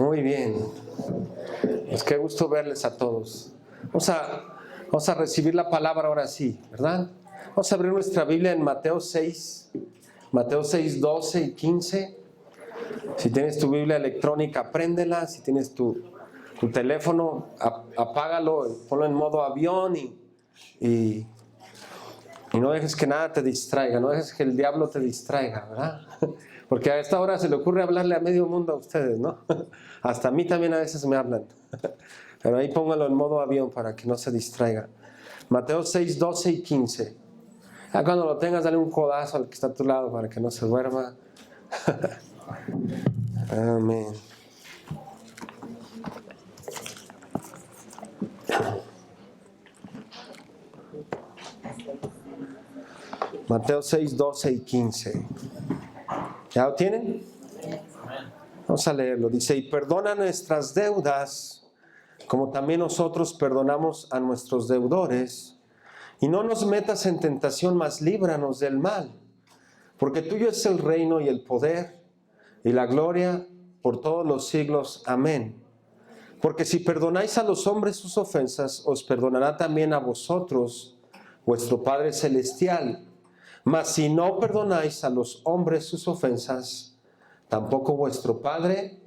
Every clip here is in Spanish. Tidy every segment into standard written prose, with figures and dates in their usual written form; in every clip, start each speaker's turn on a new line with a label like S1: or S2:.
S1: Muy bien. Pues qué gusto verles a todos. Vamos a recibir la palabra ahora sí, ¿verdad? Vamos a abrir nuestra Biblia en Mateo 6, 12 y 15. Si tienes tu Biblia electrónica, préndela. Si tienes tu teléfono, apágalo, ponlo en modo avión y no dejes que nada te distraiga, no dejes que el diablo te distraiga, ¿verdad? Porque a esta hora se le ocurre hablarle a medio mundo a ustedes, ¿no? Hasta a mí también a veces me hablan. Pero ahí póngalo en modo avión para que no se distraiga. Mateo 6, 12 y 15. Ya cuando lo tengas, dale un codazo al que está a tu lado para que no se duerma. Amén. Mateo 6, 12 y 15. ¿Ya lo tienen? Vamos a leerlo. Dice, y perdona nuestras deudas, como también nosotros perdonamos a nuestros deudores. Y no nos metas en tentación, mas líbranos del mal. Porque tuyo es el reino y el poder y la gloria por todos los siglos. Amén. Porque si perdonáis a los hombres sus ofensas, os perdonará también a vosotros vuestro Padre Celestial. Mas si no perdonáis a los hombres sus ofensas, tampoco vuestro Padre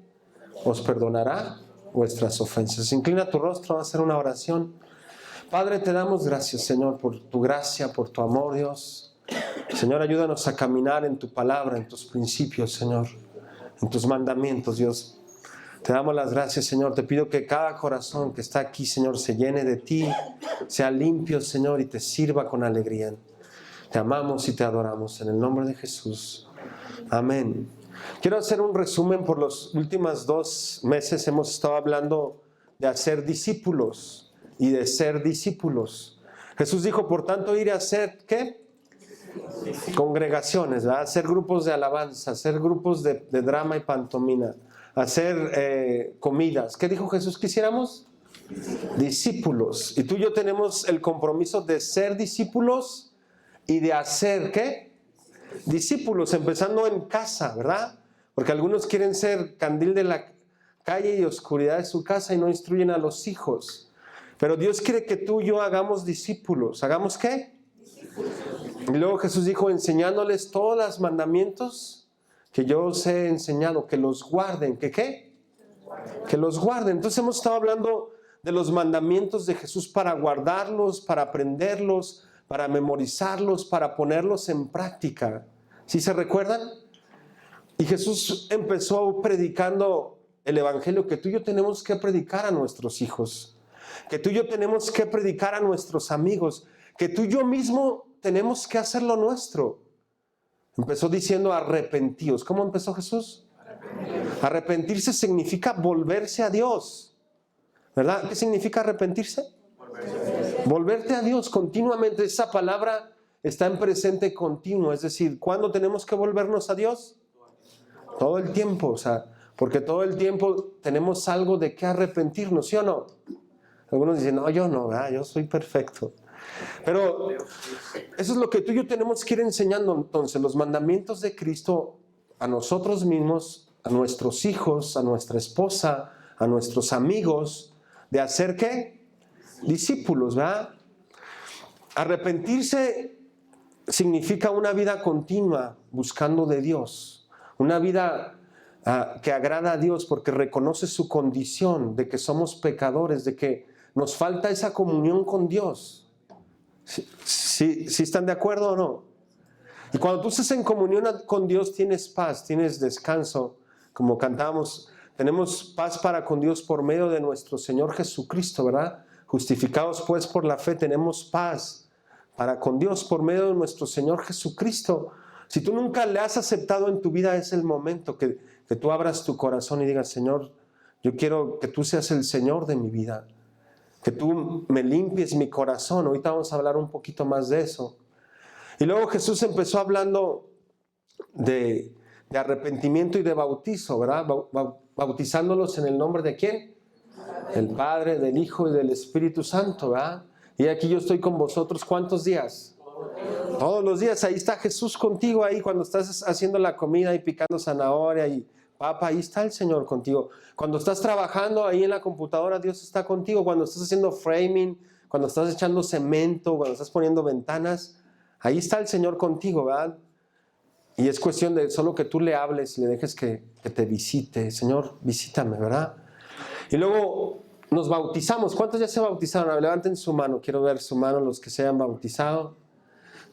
S1: os perdonará vuestras ofensas. Inclina tu rostro, vamos a hacer una oración. Padre, te damos gracias, Señor, por tu gracia, por tu amor, Dios. Señor, ayúdanos a caminar en tu palabra, en tus principios, Señor, en tus mandamientos, Dios. Te damos las gracias, Señor. Te pido que cada corazón que está aquí, Señor, se llene de ti, sea limpio, Señor, y te sirva con alegría. Te amamos y te adoramos en el nombre de Jesús. Amén. Quiero hacer un resumen. Por los últimos 2 meses hemos estado hablando de hacer discípulos y de ser discípulos. Jesús dijo, por tanto, ir a hacer, ¿qué? Congregaciones, ¿verdad? Hacer grupos de alabanza, hacer grupos de drama y pantomima, hacer comidas. ¿Qué dijo Jesús que hiciéramos? Discípulos. Y tú y yo tenemos el compromiso de ser discípulos y de hacer, ¿qué? Discípulos, empezando en casa, ¿verdad? Porque algunos quieren ser candil de la calle y oscuridad de su casa y no instruyen a los hijos. Pero Dios quiere que tú y yo hagamos discípulos. ¿Hagamos qué? Discípulos. Y luego Jesús dijo, enseñándoles todos los mandamientos que yo os he enseñado, que los guarden. ¿Que qué? Que los guarden. Entonces hemos estado hablando de los mandamientos de Jesús para guardarlos, para aprenderlos, para memorizarlos, para ponerlos en práctica. ¿Sí se recuerdan? Y Jesús empezó predicando el evangelio que tú y yo tenemos que predicar a nuestros hijos, que tú y yo tenemos que predicar a nuestros amigos, que tú y yo mismo tenemos que hacer lo nuestro. Empezó diciendo arrepentíos. ¿Cómo empezó Jesús? Arrepentirse significa volverse a Dios, ¿verdad? ¿Qué significa arrepentirse? Volverte a Dios continuamente. Esa palabra está en presente continuo, es decir, ¿cuándo tenemos que volvernos a Dios? Todo el tiempo, o sea, porque todo el tiempo tenemos algo de qué arrepentirnos, ¿sí o no? Algunos dicen, no, yo no, yo soy perfecto. Pero eso es lo que tú y yo tenemos que ir enseñando entonces, los mandamientos de Cristo a nosotros mismos, a nuestros hijos, a nuestra esposa, a nuestros amigos, de hacer ¿qué? Discípulos, ¿verdad? Arrepentirse significa una vida continua buscando de Dios, una vida que agrada a Dios porque reconoce su condición de que somos pecadores, de que nos falta esa comunión con Dios. ¿Sí están de acuerdo o no? Y cuando tú estás en comunión con Dios tienes paz, tienes descanso, como cantamos, tenemos paz para con Dios por medio de nuestro Señor Jesucristo, ¿verdad? Justificados pues por la fe tenemos paz para con Dios por medio de nuestro Señor Jesucristo. Si tú nunca le has aceptado en tu vida, es el momento que tú abras tu corazón y digas, Señor, yo quiero que tú seas el Señor de mi vida, que tú me limpies mi corazón. Ahorita vamos a hablar un poquito más de eso. Y luego Jesús empezó hablando de arrepentimiento y de bautizo, ¿verdad? Bautizándolos en el nombre de ¿quién? Del Padre, del Hijo y del Espíritu Santo, ¿verdad? Y aquí yo estoy con vosotros, ¿cuántos días? Todos los días. Ahí está Jesús contigo ahí cuando estás haciendo la comida y picando zanahoria y Papá, ahí está el Señor contigo. Cuando estás trabajando ahí en la computadora, Dios está contigo. Cuando estás haciendo framing, cuando estás echando cemento, cuando estás poniendo ventanas, ahí está el Señor contigo, ¿verdad? Y es cuestión de solo que tú le hables y le dejes que te visite. Señor, visítame, ¿verdad? Y luego nos bautizamos. ¿Cuántos ya se bautizaron? Levanten su mano. Quiero ver su mano los que se hayan bautizado.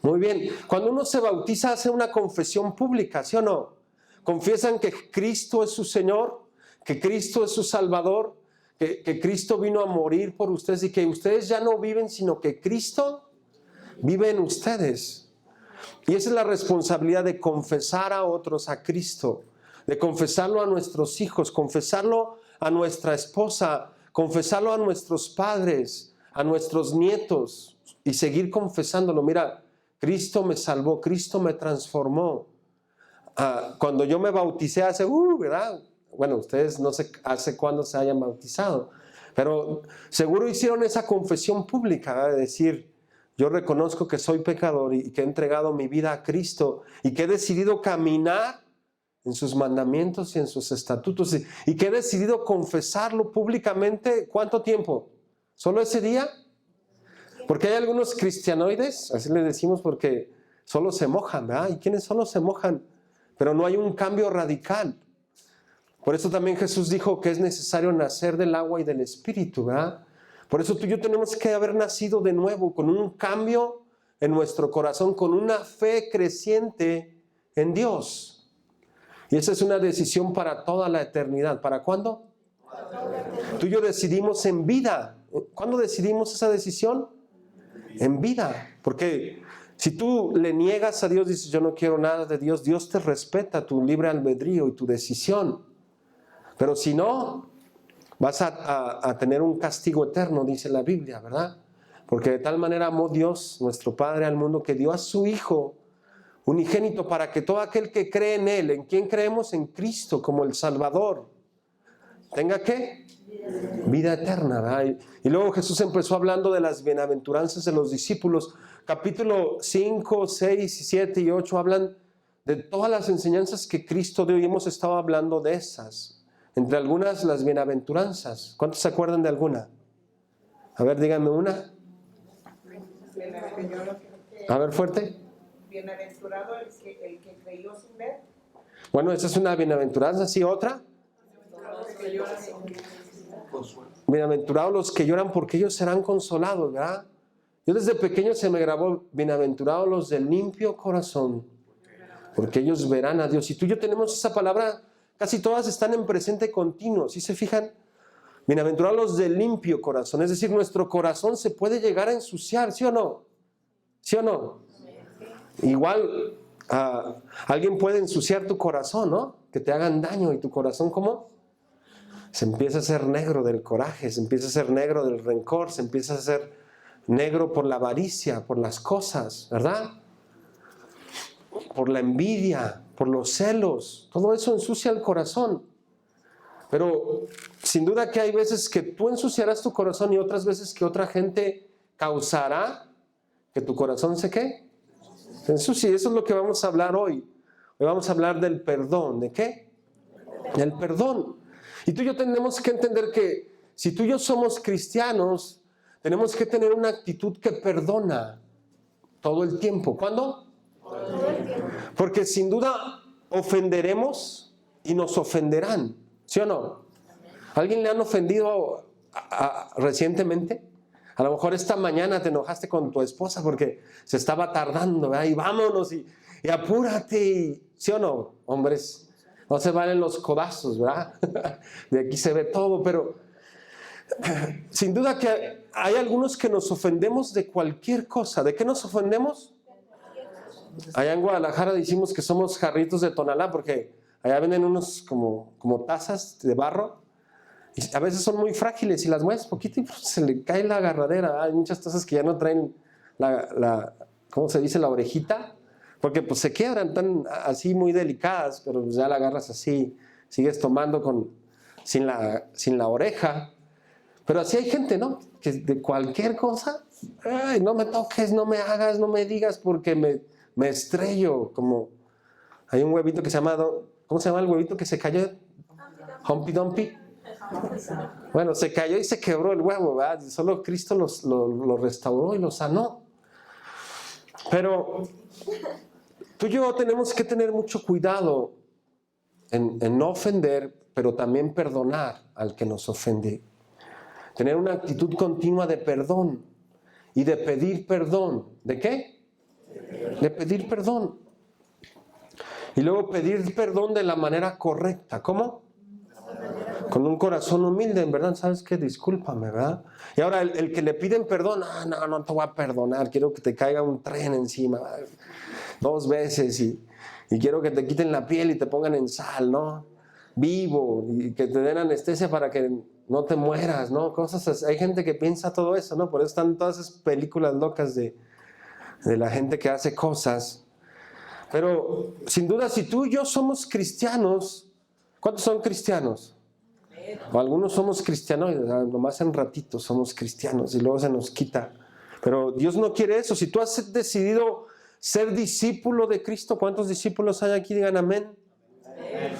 S1: Muy bien. Cuando uno se bautiza, hace una confesión pública, ¿sí o no? Confiesan que Cristo es su Señor, que Cristo es su Salvador, que Cristo vino a morir por ustedes y que ustedes ya no viven, sino que Cristo vive en ustedes. Y esa es la responsabilidad de confesar a otros a Cristo, de confesarlo a nuestros hijos, confesarlo a nuestra esposa, confesarlo a nuestros padres, a nuestros nietos y seguir confesándolo. Mira, Cristo me salvó, Cristo me transformó. Cuando yo me bauticé hace, ¿verdad? Bueno, ustedes no sé hace cuándo se hayan bautizado, pero seguro hicieron esa confesión pública, ¿verdad? De decir, yo reconozco que soy pecador y que he entregado mi vida a Cristo y que he decidido caminar en sus mandamientos y en sus estatutos y que he decidido confesarlo públicamente. ¿Cuánto tiempo? ¿Solo ese día? Porque hay algunos cristianoides, así les decimos, porque solo se mojan, ¿verdad? ¿Y quiénes solo se mojan? Pero no hay un cambio radical. Por eso también Jesús dijo que es necesario nacer del agua y del Espíritu, ¿verdad? Por eso tú y yo tenemos que haber nacido de nuevo, con un cambio en nuestro corazón, con una fe creciente en Dios. Y esa es una decisión para toda la eternidad. ¿Para cuándo? Tú y yo decidimos en vida. ¿Cuándo decidimos esa decisión? En vida. Porque si tú le niegas a Dios, dices yo no quiero nada de Dios, Dios te respeta tu libre albedrío y tu decisión. Pero si no, vas a tener un castigo eterno, dice la Biblia, ¿verdad? Porque de tal manera amó Dios, nuestro Padre, al mundo, que dio a su Hijo unigénito para que todo aquel que cree en Él, ¿en quién creemos? En Cristo como el Salvador, tenga ¿qué? Vida eterna, ¿verdad? Y luego Jesús empezó hablando de las bienaventuranzas de los discípulos. Capítulo 5, 6, 7 y 8 hablan de todas las enseñanzas que Cristo dio y hemos estado hablando de esas. Entre algunas, las bienaventuranzas. ¿Cuántos se acuerdan de alguna? A ver, díganme una. A ver, fuerte.
S2: Bienaventurado el que creyó sin ver.
S1: Bueno, esa es una bienaventuranza. ¿Sí, otra? Bienaventurados los que lloran porque ellos serán consolados, ¿verdad? Yo desde pequeño se me grabó, bienaventurados los del limpio corazón, porque ellos verán a Dios. Y tú y yo tenemos esa palabra, casi todas están en presente continuo, ¿sí se fijan? Bienaventurados los del limpio corazón, es decir, nuestro corazón se puede llegar a ensuciar, ¿sí o no? ¿Sí o no? Igual, alguien puede ensuciar tu corazón, ¿no? Que te hagan daño y tu corazón, ¿cómo? Se empieza a hacer negro del coraje, se empieza a hacer negro del rencor, se empieza a hacer negro por la avaricia, por las cosas, ¿verdad? Por la envidia, por los celos, todo eso ensucia el corazón. Pero sin duda que hay veces que tú ensuciarás tu corazón y otras veces que otra gente causará que tu corazón se ¿qué? Se ensucie. Eso es lo que vamos a hablar hoy. Hoy vamos a hablar del perdón. ¿De qué? Del perdón. Y tú y yo tenemos que entender que si tú y yo somos cristianos, tenemos que tener una actitud que perdona todo el tiempo. ¿Cuándo? Todo el tiempo. Porque sin duda ofenderemos y nos ofenderán. ¿Sí o no? ¿Alguien le han ofendido recientemente? A lo mejor esta mañana te enojaste con tu esposa porque se estaba tardando, ¿verdad? Y vámonos y apúrate. ¿Sí o no? Hombres, no se valen los codazos, ¿verdad? De aquí se ve todo, pero sin duda que hay algunos que nos ofendemos de cualquier cosa. ¿De qué nos ofendemos? Allá en Guadalajara decimos que somos jarritos de Tonalá porque allá venden unos como tazas de barro y a veces son muy frágiles y las mueves poquito y se le cae la agarradera. Hay muchas tazas que ya no traen ¿cómo se dice? La orejita, porque pues se quiebran, tan así muy delicadas, pero pues ya la agarras así, sigues tomando sin la oreja. Pero así hay gente, ¿no? Que de cualquier cosa, ay, no me toques, no me hagas, no me digas porque me estrello. Como hay un huevito que se llama, ¿cómo se llama el huevito que se cayó? Humpty Dumpty. Bueno, se cayó y se quebró el huevo, ¿verdad? Solo Cristo lo restauró y lo sanó. Pero tú y yo tenemos que tener mucho cuidado en no ofender, pero también perdonar al que nos ofende. Tener una actitud continua de perdón y de pedir perdón. ¿De qué? De pedir perdón. Y luego pedir perdón de la manera correcta. ¿Cómo? Con un corazón humilde, en verdad, ¿sabes qué? Discúlpame, ¿verdad? Y ahora el que le piden perdón, no te voy a perdonar, quiero que te caiga un tren encima 2 veces y quiero que te quiten la piel y te pongan en sal, ¿no? Vivo, y que te den anestesia para que no te mueras, ¿no? Cosas así. Hay gente que piensa todo eso, ¿no? Por eso están todas esas películas locas de la gente que hace cosas. Pero sin duda, si tú y yo somos cristianos, ¿cuántos son cristianos? O algunos somos cristianos, nomás en ratitos somos cristianos y luego se nos quita. Pero Dios no quiere eso. Si tú has decidido ser discípulo de Cristo, ¿cuántos discípulos hay aquí? Digan amén.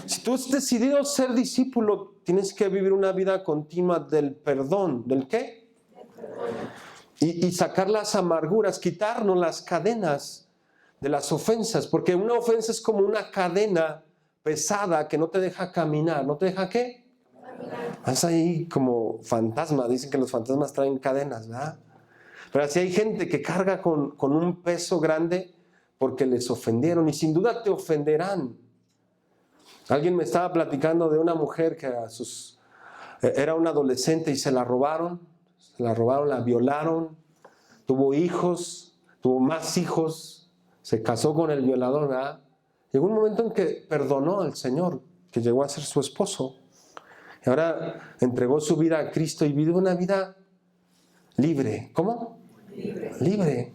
S1: Si tú has decidido ser discípulo, tienes que vivir una vida continua del perdón. ¿Del qué? Y sacar las amarguras, quitarnos las cadenas de las ofensas, porque una ofensa es como una cadena pesada que no te deja caminar. ¿No te deja qué? Vas ahí como fantasma. Dicen que los fantasmas traen cadenas, ¿verdad? Pero así hay gente que carga con un peso grande porque les ofendieron y sin duda te ofenderán. Alguien me estaba platicando de una mujer que era una adolescente y se la robaron, la violaron, tuvo hijos, tuvo más hijos, se casó con el violador, ¿verdad? Llegó un momento en que perdonó al Señor, que llegó a ser su esposo. Y ahora entregó su vida a Cristo y vive una vida libre. ¿Cómo? Libre.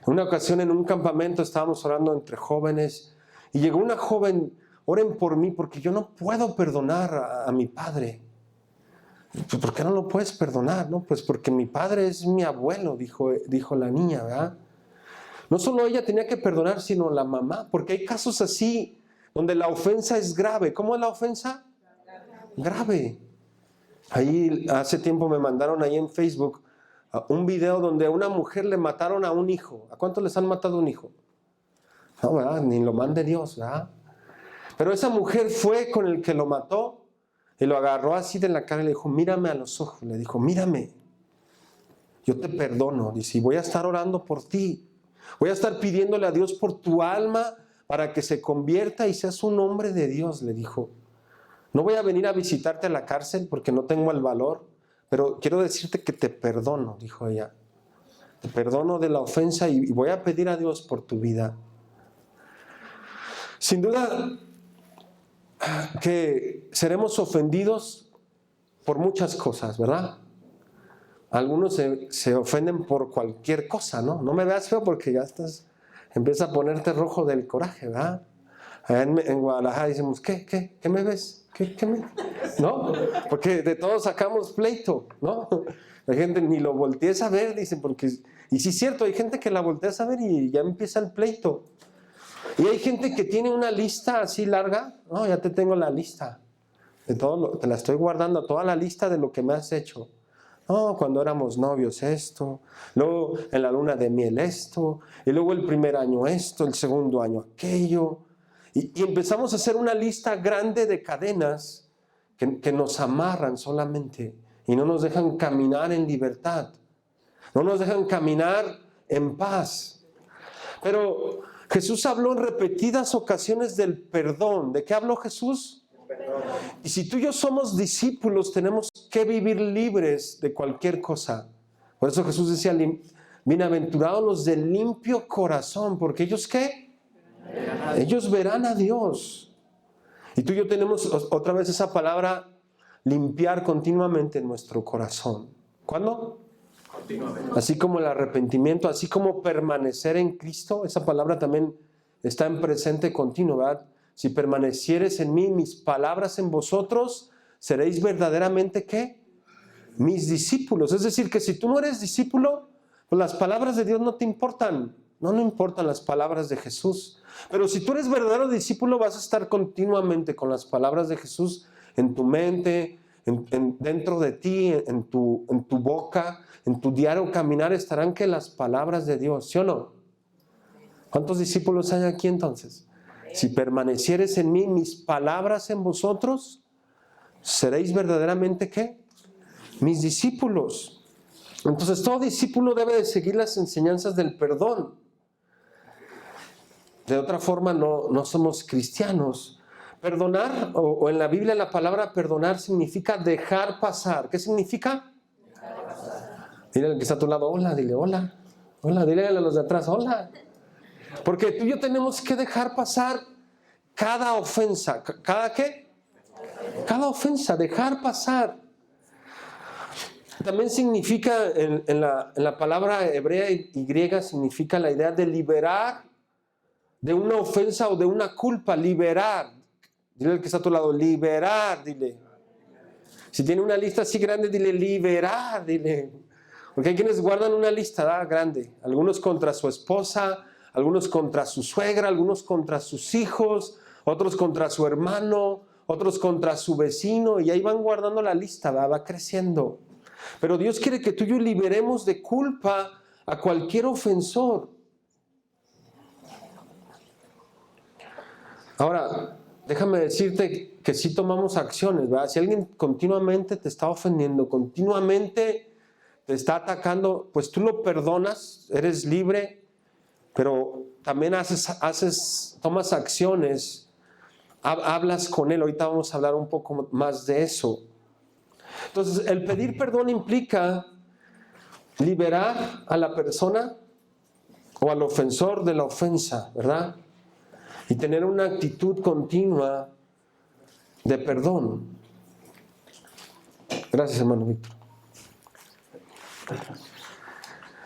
S1: En una ocasión en un campamento estábamos orando entre jóvenes y llegó una joven: oren por mí porque yo no puedo perdonar a mi padre. Pues, ¿por qué no lo puedes perdonar? No, pues porque mi padre es mi abuelo, dijo la niña, ¿verdad? No solo ella tenía que perdonar, sino la mamá, porque hay casos así donde la ofensa es grave. ¿Cómo es la ofensa? Grave. Ahí hace tiempo me mandaron ahí en Facebook un video donde a una mujer le mataron a un hijo. ¿A cuántos les han matado un hijo? No, ¿verdad? Ni lo mande Dios, ¿verdad? Pero esa mujer fue con el que lo mató y lo agarró así de la cara y le dijo: mírame a los ojos. Le dijo: mírame, yo te perdono. Dice: y voy a estar orando por ti. Voy a estar pidiéndole a Dios por tu alma para que se convierta y seas un hombre de Dios, le dijo. No voy a venir a visitarte a la cárcel porque no tengo el valor, pero quiero decirte que te perdono, dijo ella. Te perdono de la ofensa y voy a pedir a Dios por tu vida. Sin duda que seremos ofendidos por muchas cosas, ¿verdad? Algunos se ofenden por cualquier cosa, ¿no? No me veas feo porque ya empieza a ponerte rojo del coraje, ¿verdad? Allá en Guadalajara decimos: ¿qué me ves? ¿Qué me? ¿No? Porque de todos sacamos pleito, ¿no? La gente ni lo voltees a ver, dicen, porque... Y sí es cierto, hay gente que la volteas a ver y ya empieza el pleito. Y hay gente que tiene una lista así larga. No, ya te tengo la lista. De todo te la estoy guardando, toda la lista de lo que me has hecho. No, cuando éramos novios esto, luego en la luna de miel esto, y luego el primer año esto, el segundo año aquello. Y empezamos a hacer una lista grande de cadenas que nos amarran solamente y no nos dejan caminar en libertad, no nos dejan caminar en paz. Pero Jesús habló en repetidas ocasiones del perdón. ¿De qué habló Jesús? Perdón. Y si tú y yo somos discípulos, tenemos que vivir libres de cualquier cosa. Por eso Jesús decía: bienaventurados los de limpio corazón, porque ellos ¿qué? Ellos verán a Dios. Y tú y yo tenemos otra vez esa palabra, limpiar continuamente en nuestro corazón. ¿Cuándo? Continuamente. Así como el arrepentimiento, así como permanecer en Cristo, esa palabra también está en presente continuo, ¿verdad? Si permanecieres en mí, mis palabras en vosotros, seréis verdaderamente ¿qué? Mis discípulos. Es decir, que si tú no eres discípulo, pues las palabras de Dios no te importan. No importan las palabras de Jesús. Pero si tú eres verdadero discípulo, vas a estar continuamente con las palabras de Jesús en tu mente, dentro de ti, en tu boca, en tu diario caminar estarán que las palabras de Dios, ¿sí o no? ¿Cuántos discípulos hay aquí entonces? Si permanecieres en mí, mis palabras en vosotros, seréis verdaderamente ¿qué? Mis discípulos. Entonces todo discípulo debe de seguir las enseñanzas del perdón. De otra forma no somos cristianos. Perdonar, o en la Biblia la palabra perdonar significa dejar pasar. ¿Qué significa? Dejar pasar. Dile al que está a tu lado, hola, dile hola. Hola, dile a los de atrás, hola. Porque tú y yo tenemos que dejar pasar cada ofensa. ¿Cada qué? Cada ofensa, dejar pasar. También significa, en la palabra hebrea y griega, significa la idea de liberar de una ofensa o de una culpa, liberar. Dile al que está a tu lado, liberar, dile. Si tiene una lista así grande, dile liberar, dile. Porque hay quienes guardan una lista grande. Algunos contra su esposa, algunos contra su suegra, algunos contra sus hijos, otros contra su hermano, otros contra su vecino. Y ahí van guardando la lista, va creciendo. Pero Dios quiere que tú y yo liberemos de culpa a cualquier ofensor. Ahora, déjame decirte que sí tomamos acciones, ¿verdad? Si alguien continuamente te está ofendiendo, continuamente te está atacando, pues tú lo perdonas, eres libre, pero también tomas acciones, hablas con él. Ahorita vamos a hablar un poco más de eso. Entonces, el pedir perdón implica liberar a la persona o al ofensor de la ofensa, ¿verdad? Y tener una actitud continua de perdón. Gracias, hermano Víctor.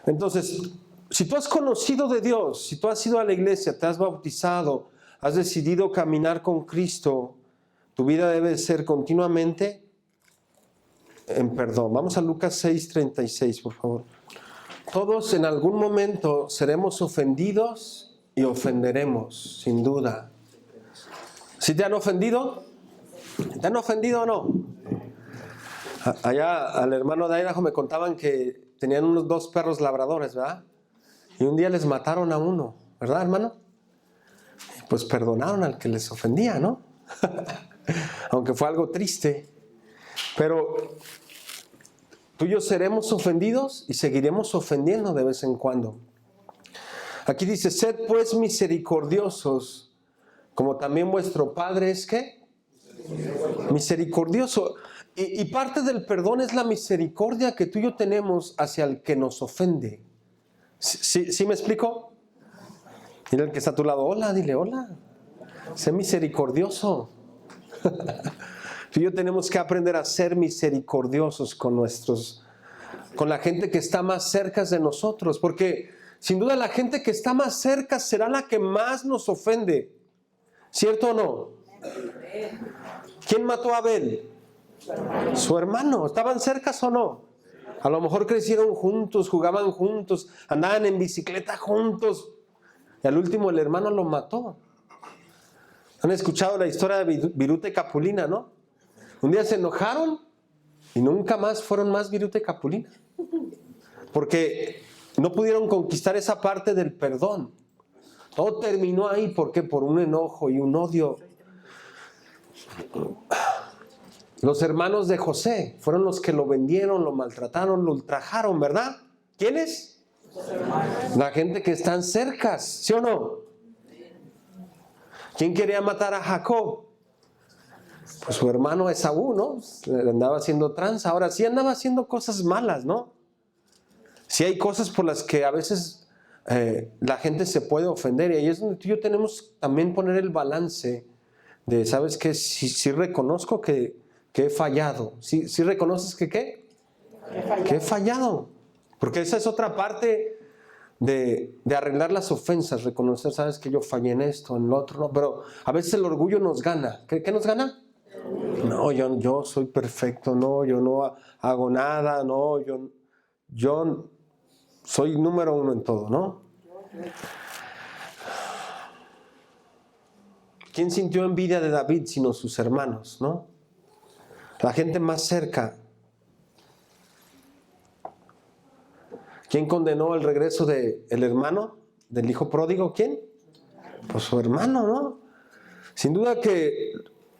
S1: Entonces, si tú has conocido de Dios, si tú has ido a la iglesia, te has bautizado, has decidido caminar con Cristo, tu vida debe ser continuamente en perdón. Vamos a Lucas 6:36, por favor. Todos en algún momento seremos ofendidos y ofenderemos, sin duda. ¿Sí te han ofendido? ¿Te han ofendido o no? Allá al hermano de Idaho me contaban que tenían unos 2 perros labradores, ¿verdad? Y un día les mataron a uno, ¿verdad, hermano? Pues perdonaron al que les ofendía, ¿no? Aunque fue algo triste. Pero tú y yo seremos ofendidos y seguiremos ofendiendo de vez en cuando. Aquí dice, sed pues misericordiosos, como también vuestro Padre es ¿qué? Misericordioso. Y parte del perdón es la misericordia que tú y yo tenemos hacia el que nos ofende. ¿Sí me explico? Mira el que está a tu lado, hola, dile hola. Sé misericordioso. Tú y yo tenemos que aprender a ser misericordiosos con la gente que está más cerca de nosotros, porque sin duda la gente que está más cerca será la que más nos ofende. ¿Cierto o no? ¿Quién mató a Abel? Su hermano. ¿Estaban cercas o no? A lo mejor crecieron juntos, jugaban juntos, andaban en bicicleta juntos. Y al último el hermano lo mató. ¿Han escuchado la historia de Viruta y Capulina, no? Un día se enojaron y nunca más fueron más Viruta y Capulina. Porque no pudieron conquistar esa parte del perdón. Todo terminó ahí. ¿Por qué? Por un enojo y un odio. Los hermanos de José fueron los que lo vendieron, lo maltrataron, lo ultrajaron, ¿verdad? ¿Quiénes? La gente que están cercas, ¿sí o no? ¿Quién quería matar a Jacob? Pues su hermano Esaú, ¿no? Le andaba haciendo tranza. Ahora sí andaba haciendo cosas malas, ¿no? Sí hay cosas por las que a veces la gente se puede ofender, y ahí es donde tú y yo tenemos también poner el balance de, ¿sabes qué? Sí reconozco que he fallado. Sí reconoces que ¿qué? Que he fallado. Porque esa es otra parte de arreglar las ofensas, reconocer, ¿sabes que yo fallé en esto, en lo otro? No, pero a veces el orgullo nos gana. ¿Qué nos gana? No, yo soy perfecto, no, yo no hago nada, no, yo soy número 1 en todo, ¿no? ¿Quién sintió envidia de David sino sus hermanos, no? la gente más cerca. ¿Quién condenó el regreso del hermano, del hijo pródigo? ¿Quién? Pues su hermano, ¿no? Sin duda que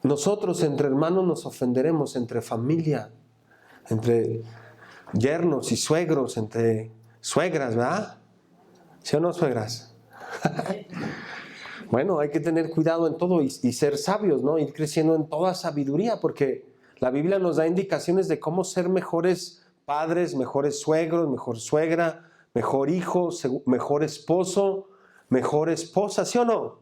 S1: nosotros entre hermanos nos ofenderemos, entre familia, entre yernos y suegros, entre suegras, ¿verdad? ¿Sí o no, suegras? Bueno, hay que tener cuidado en todo y ser sabios, ¿no? Ir creciendo en toda sabiduría, porque la Biblia nos da indicaciones de cómo ser mejores padres, mejores suegros, mejor suegra, mejor hijo, mejor esposo, mejor esposa, ¿sí o no?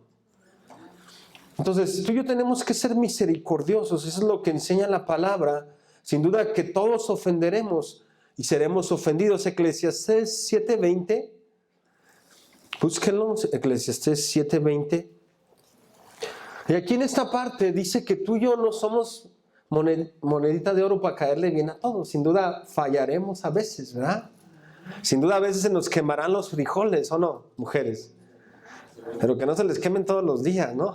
S1: Entonces, tú y yo tenemos que ser misericordiosos, eso es lo que enseña la palabra. Sin duda que todos ofenderemos y seremos ofendidos. Eclesiastés 7:20, búsquenlo, Eclesiastés 7:20. Y aquí en esta parte dice que tú y yo no somos monedita de oro para caerle bien a todos. Sin duda fallaremos a veces, ¿verdad? Sin duda a veces se nos quemarán los frijoles, ¿o no, mujeres? Pero que no se les quemen todos los días, ¿no?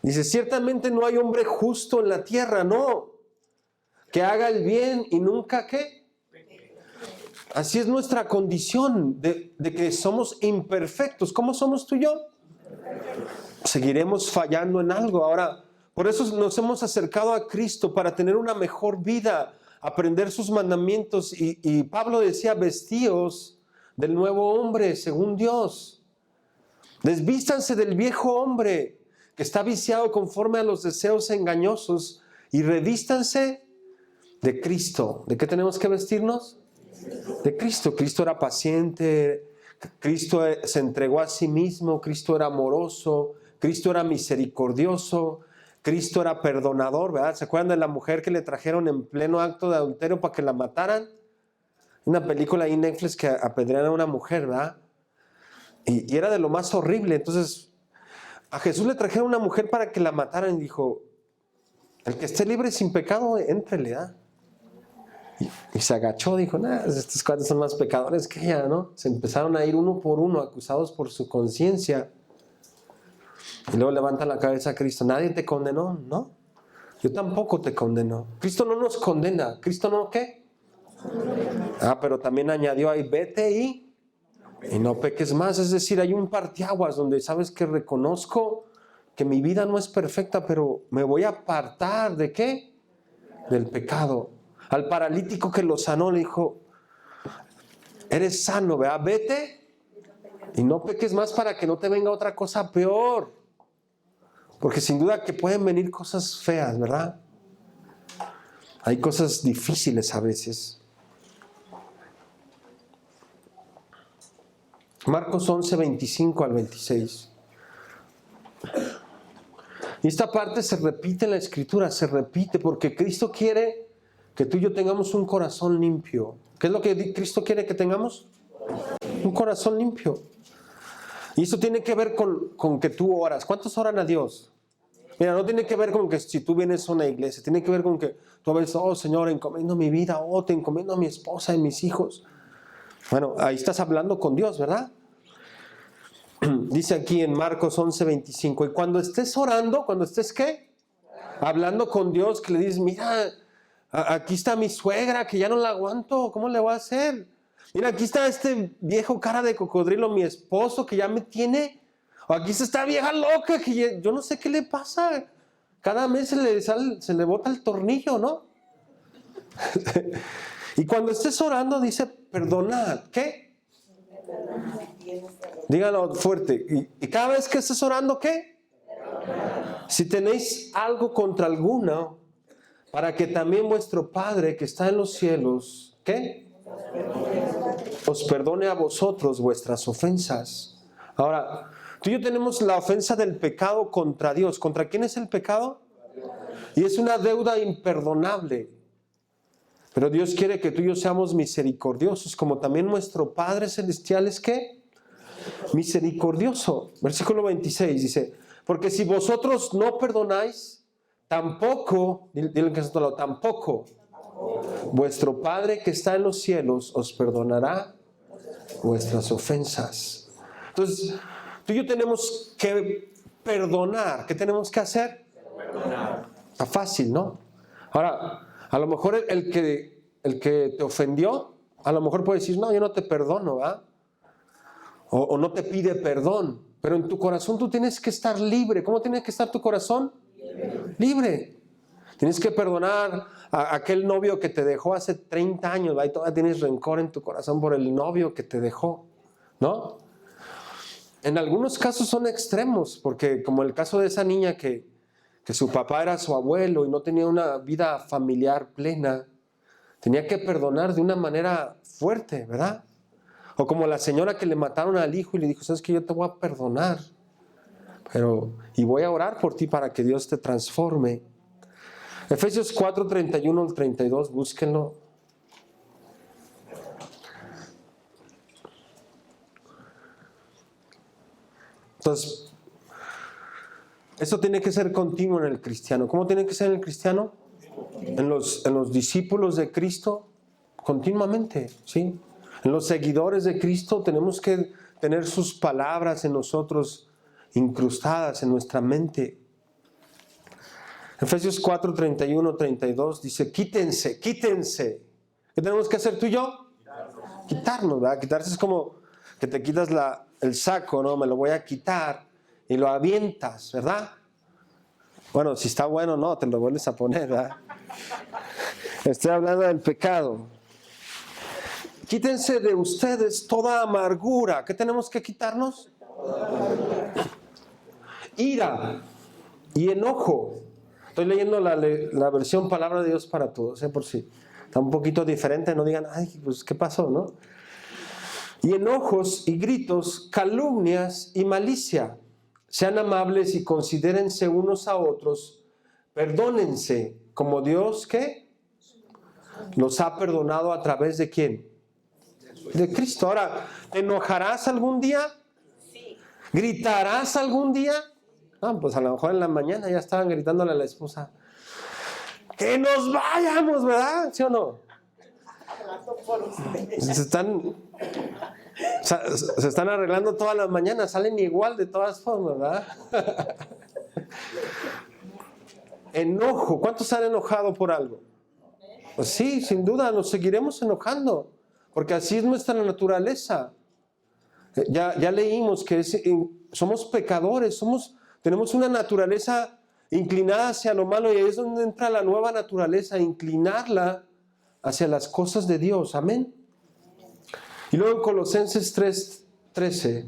S1: Dice, ciertamente no hay hombre justo en la tierra, no, que haga el bien y nunca, ¿qué? Así es nuestra condición de que somos imperfectos. ¿Cómo somos tú y yo? Seguiremos fallando en algo. Ahora, por eso nos hemos acercado a Cristo, para tener una mejor vida, aprender sus mandamientos. Y Pablo decía, vestíos del nuevo hombre, según Dios. Desvístanse del viejo hombre, que está viciado conforme a los deseos engañosos, y revístanse de Cristo. ¿De qué tenemos que vestirnos? De Cristo. Cristo era paciente, Cristo se entregó a sí mismo, Cristo era amoroso, Cristo era misericordioso, Cristo era perdonador, ¿verdad? ¿Se acuerdan de la mujer que le trajeron en pleno acto de adulterio para que la mataran? Una película ahí en Netflix que apedrearon a una mujer, ¿verdad? Y era de lo más horrible. Entonces, a Jesús le trajeron una mujer para que la mataran y dijo, el que esté libre sin pecado, éntrele, ¿verdad? Y se agachó, dijo, nah, estos cuates son más pecadores que ella, ¿no? Se empezaron a ir uno por uno, acusados por su conciencia. Y luego levanta la cabeza a Cristo, nadie te condenó, ¿no? Yo tampoco te condeno. Cristo no nos condena. ¿Cristo no qué? Pero también añadió ahí, vete y no peques más. Es decir, hay un parteaguas donde sabes que reconozco que mi vida no es perfecta, pero me voy a apartar ¿de qué? Del pecado. Al paralítico que lo sanó le dijo, eres sano, ¿verdad? Vete y no peques más para que no te venga otra cosa peor. Porque sin duda que pueden venir cosas feas, ¿verdad? Hay cosas difíciles a veces. Marcos 11, 25 al 26. Y esta parte se repite en la Escritura, se repite porque Cristo quiere que tú y yo tengamos un corazón limpio. ¿Qué es lo que Cristo quiere que tengamos? Un corazón limpio. Y eso tiene que ver con que tú oras. ¿Cuántos oran a Dios? Mira, no tiene que ver con que si tú vienes a una iglesia, tiene que ver con que tú a veces, oh Señor, encomiendo mi vida, oh te encomiendo a mi esposa y mis hijos. Bueno, ahí estás hablando con Dios, ¿verdad? Dice aquí en Marcos 11, 25, y cuando estés orando, cuando estés ¿qué? Hablando con Dios, que le dices, mira, aquí está mi suegra, que ya no la aguanto, ¿cómo le voy a hacer? Mira, aquí está este viejo cara de cocodrilo, mi esposo, que ya me tiene. O aquí está esta vieja loca, que yo no sé qué le pasa. Cada mes se le bota el tornillo, ¿no? Y cuando estés orando, dice, perdona, ¿qué? Dígalo fuerte. Y cada vez que estés orando, ¿qué? Si tenéis algo contra alguno, para que también vuestro Padre que está en los cielos, ¿qué? Os perdone a vosotros vuestras ofensas. Ahora, tú y yo tenemos la ofensa del pecado contra Dios. ¿Contra quién es el pecado? Y es una deuda imperdonable. Pero Dios quiere que tú y yo seamos misericordiosos, como también nuestro Padre Celestial es ¿qué? Misericordioso. Versículo 26 dice, porque si vosotros no perdonáis, tampoco, dile que es otro lado, tampoco vuestro Padre que está en los cielos os perdonará vuestras ofensas. Entonces, tú y yo tenemos que perdonar. ¿Qué tenemos que hacer? Está fácil, ¿no? Ahora, a lo mejor el que te ofendió, a lo mejor puede decir, no, yo no te perdono, ¿verdad? O no te pide perdón, pero en tu corazón tú tienes que estar libre. ¿Cómo tiene que estar tu corazón? Libre. Tienes que perdonar a aquel novio que te dejó hace 30 años, ¿verdad? Y todavía tienes rencor en tu corazón por el novio que te dejó, ¿no? En algunos casos son extremos, porque como el caso de esa niña que su papá era su abuelo y no tenía una vida familiar plena, tenía que perdonar de una manera fuerte, ¿verdad? O como la señora que le mataron al hijo y le dijo, sabes que yo te voy a perdonar, y voy a orar por ti para que Dios te transforme. Efesios 4, 31 al 32, búsquenlo. Entonces, eso tiene que ser continuo en el cristiano. ¿Cómo tiene que ser en el cristiano? En los discípulos de Cristo, continuamente, ¿sí? En los seguidores de Cristo tenemos que tener sus palabras en nosotros, incrustadas en nuestra mente. Efesios 4, 31, 32 dice, quítense. ¿Qué tenemos que hacer tú y yo? Quitarnos, ¿verdad? Quitarse es como que te quitas el saco, ¿no? Me lo voy a quitar y lo avientas, ¿verdad? Bueno, si está bueno, no, te lo vuelves a poner, ¿verdad? Estoy hablando del pecado. Quítense de ustedes toda amargura. ¿Qué tenemos que quitarnos? Ira y enojo. Estoy leyendo la versión Palabra de Dios para Todos, por si está un poquito diferente, no digan, ay, pues, ¿qué pasó, no? Y enojos y gritos, calumnias y malicia. Sean amables y considérense unos a otros, perdónense, como Dios, ¿qué? Los ha perdonado a través de ¿quién? De Cristo. Ahora, ¿te enojarás algún día?
S2: Sí.
S1: ¿Gritarás algún día? No, pues a lo mejor en la mañana ya estaban gritándole a la esposa, ¡que nos vayamos!, ¿verdad? ¿Sí o no? Se están arreglando todas las mañanas, salen igual de todas formas, ¿verdad? Enojo, ¿cuántos se han enojado por algo? Pues sí, sin duda, nos seguiremos enojando, porque así es nuestra naturaleza. Ya leímos que somos pecadores, tenemos una naturaleza inclinada hacia lo malo, y ahí es donde entra la nueva naturaleza, inclinarla hacia las cosas de Dios. Amén. Y luego en Colosenses 3:13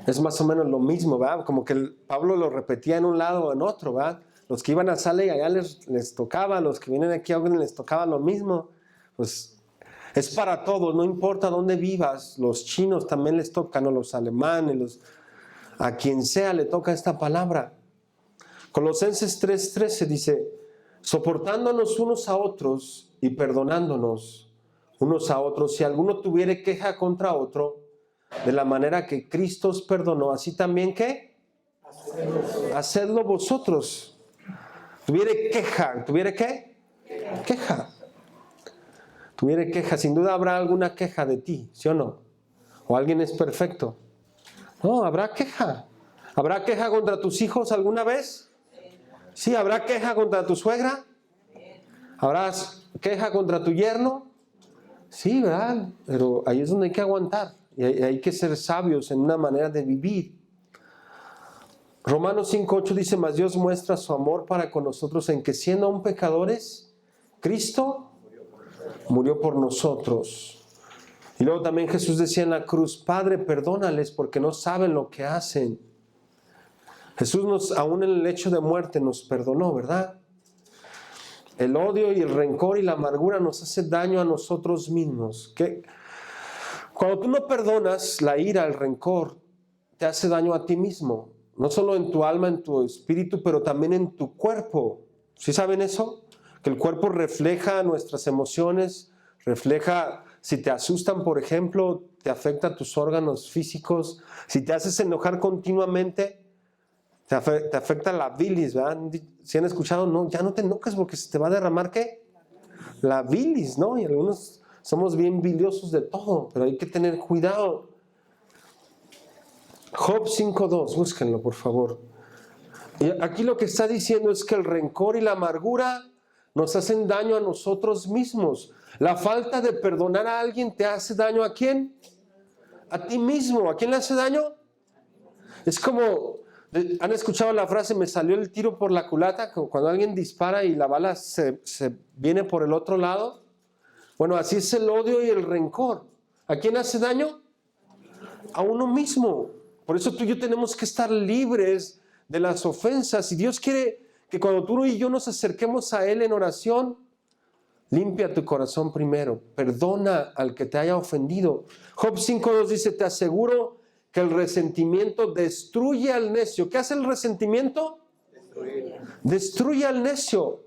S1: es más o menos lo mismo, ¿verdad? Como que Pablo lo repetía en un lado o en otro, ¿verdad? Los que iban a Sale allá les tocaba, los que vienen aquí a Ogden les tocaba lo mismo. Pues es para todos, no importa dónde vivas. Los chinos también les tocan, o los alemanes, a quien sea le toca esta palabra. Colosenses 3:13 dice, soportándonos unos a otros y perdonándonos unos a otros, si alguno tuviere queja contra otro, de la manera que Cristo os perdonó, así también, ¿qué? Hacedlo vosotros. ¿Tuviere queja? ¿Tuviere qué? Queja. ¿Tuviere queja? Sin duda habrá alguna queja de ti, ¿sí o no? ¿O alguien es perfecto? No, habrá queja. ¿Habrá queja contra tus hijos alguna vez? Sí, ¿habrá queja contra tu suegra? ¿Habrá queja contra tu yerno? Sí, ¿verdad? Pero ahí es donde hay que aguantar. Y hay que ser sabios en una manera de vivir. Romanos 5:8 dice, mas Dios muestra su amor para con nosotros en que siendo aún pecadores, Cristo murió por nosotros. Y luego también Jesús decía en la cruz, Padre, perdónales porque no saben lo que hacen. Jesús aún en el hecho de muerte nos perdonó, ¿verdad? El odio y el rencor y la amargura nos hace daño a nosotros mismos. Cuando tú no perdonas, la ira, el rencor, te hace daño a ti mismo. No solo en tu alma, en tu espíritu, pero también en tu cuerpo. ¿Sí saben eso? Que el cuerpo refleja nuestras emociones, refleja, si te asustan, por ejemplo, te afecta a tus órganos físicos. Si te haces enojar continuamente, te afecta la bilis, ¿verdad? Si han escuchado, no, ya no te enojes porque se te va a derramar, ¿qué? La bilis, ¿no? Y algunos somos bien biliosos de todo, pero hay que tener cuidado. Job 5:2, búsquenlo, por favor. Y aquí lo que está diciendo es que el rencor y la amargura nos hacen daño a nosotros mismos. La falta de perdonar a alguien te hace daño ¿a quién? A ti mismo. ¿A quién le hace daño? Es como, ¿han escuchado la frase, me salió el tiro por la culata? Cuando alguien dispara y la bala se viene por el otro lado. Bueno, así es el odio y el rencor. ¿A quién hace daño? A uno mismo. Por eso tú y yo tenemos que estar libres de las ofensas. Y Dios quiere que cuando tú y yo nos acerquemos a Él en oración, limpia tu corazón primero. Perdona al que te haya ofendido. Job 5:2 dice, te aseguro que el resentimiento destruye al necio. ¿Qué hace el resentimiento? Destruye al necio.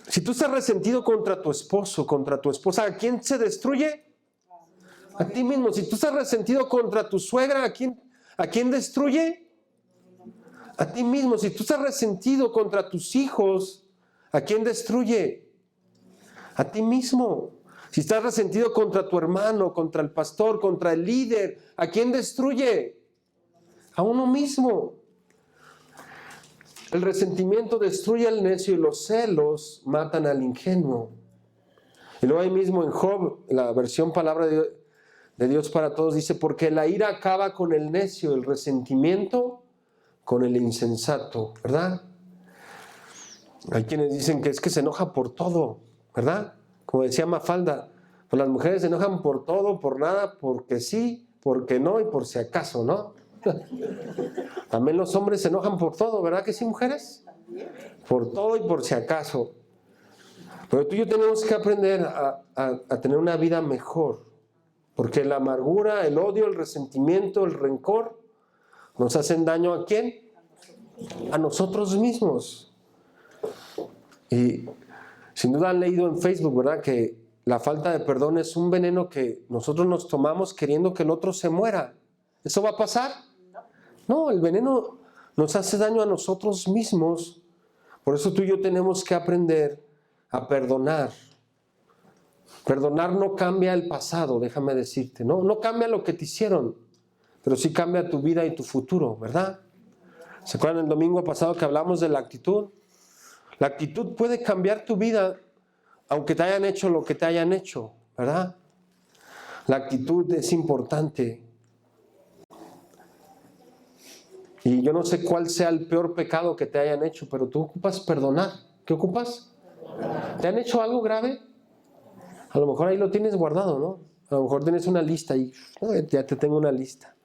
S1: Si tú estás resentido contra tu esposo, contra tu esposa, ¿a quién se destruye? A ti mismo. Si tú estás resentido contra tu suegra, ¿a quién destruye? A ti mismo. Si tú estás resentido contra tus hijos, ¿a quién destruye? A ti mismo. Si estás resentido contra tu hermano, contra el pastor, contra el líder, ¿a quién destruye? A uno mismo. El resentimiento destruye al necio y los celos matan al ingenuo. Y luego ahí mismo en Job, la versión palabra de Dios para todos, dice, porque la ira acaba con el necio, el resentimiento con el insensato, ¿verdad? Hay quienes dicen que es que se enoja por todo, ¿verdad? Como decía Mafalda, pues las mujeres se enojan por todo, por nada, porque sí, porque no y por si acaso, ¿no? También los hombres se enojan por todo, ¿verdad que sí, mujeres? Por todo y por si acaso. Pero tú y yo tenemos que aprender a tener una vida mejor, porque la amargura, el odio, el resentimiento, el rencor nos hacen daño ¿a quién? A nosotros mismos. Y sin duda han leído en Facebook, ¿verdad? Que la falta de perdón es un veneno que nosotros nos tomamos queriendo que el otro se muera. ¿Eso va a pasar? No, el veneno nos hace daño a nosotros mismos. Por eso tú y yo tenemos que aprender a perdonar. Perdonar no cambia el pasado, déjame decirte. No cambia lo que te hicieron, pero sí cambia tu vida y tu futuro, ¿verdad? ¿Se acuerdan el domingo pasado que hablamos de la actitud? La actitud puede cambiar tu vida, aunque te hayan hecho lo que te hayan hecho, ¿verdad? La actitud es importante. Y yo no sé cuál sea el peor pecado que te hayan hecho, pero tú ocupas perdonar. ¿Qué ocupas? ¿Te han hecho algo grave? A lo mejor ahí lo tienes guardado, ¿no? A lo mejor tienes una lista y ya te tengo una lista.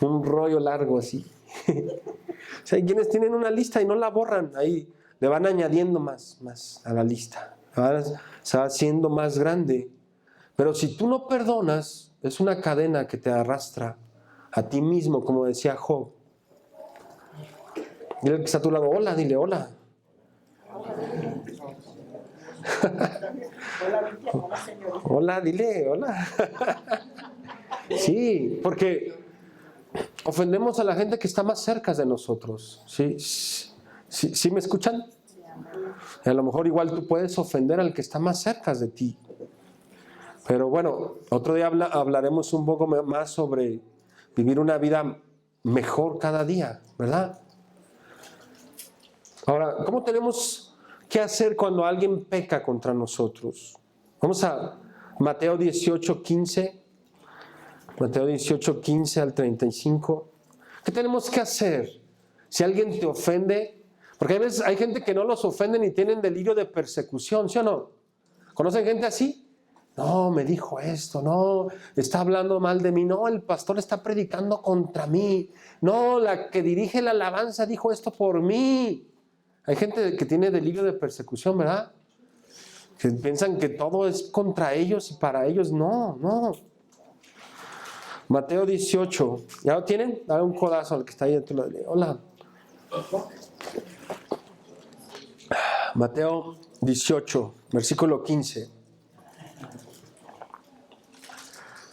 S1: Un rollo largo así. O sea, hay quienes tienen una lista y no la borran. Ahí le van añadiendo más a la lista. Ahora se va haciendo más grande. Pero si tú no perdonas, es una cadena que te arrastra a ti mismo, como decía Job. Dile al que está a tu lado, hola, dile hola. Hola, dile, hola. Sí, porque ofendemos a la gente que está más cerca de nosotros. ¿Sí me escuchan? A lo mejor igual tú puedes ofender al que está más cerca de ti. Pero bueno, otro día hablaremos un poco más sobre vivir una vida mejor cada día, ¿verdad? Ahora, ¿cómo tenemos que hacer cuando alguien peca contra nosotros? Vamos a Mateo 18:15. Mateo 18:15 al 35. ¿Qué tenemos que hacer si alguien te ofende? Porque a veces hay gente que no los ofenden y tienen delirio de persecución, ¿sí o no? ¿Conocen gente así? No, me dijo esto, no, está hablando mal de mí, no, el pastor está predicando contra mí, no, la que dirige la alabanza dijo esto por mí. Hay gente que tiene delirio de persecución, ¿verdad? Que piensan que todo es contra ellos y para ellos, no. Mateo 18, ¿ya lo tienen? Dale un codazo al que está ahí de tu lado. Hola. Mateo 18, versículo 15.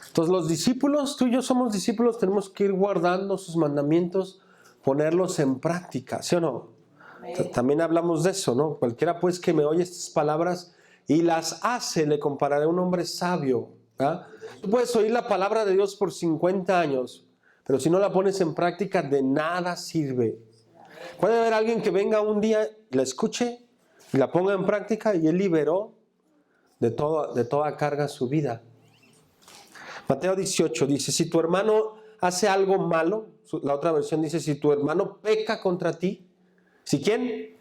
S1: Entonces los discípulos, tú y yo somos discípulos, tenemos que ir guardando sus mandamientos, ponerlos en práctica, ¿sí o no? También hablamos de eso, ¿no? Cualquiera pues que me oye estas palabras y las hace, le compararé a un hombre sabio, ¿verdad? Tú puedes oír la palabra de Dios por 50 años, pero si no la pones en práctica, de nada sirve. Puede haber alguien que venga un día, la escuche y la ponga en práctica y él liberó de toda carga su vida. Mateo 18 dice, si tu hermano hace algo malo, la otra versión dice, si tu hermano peca contra ti, ¿si quién?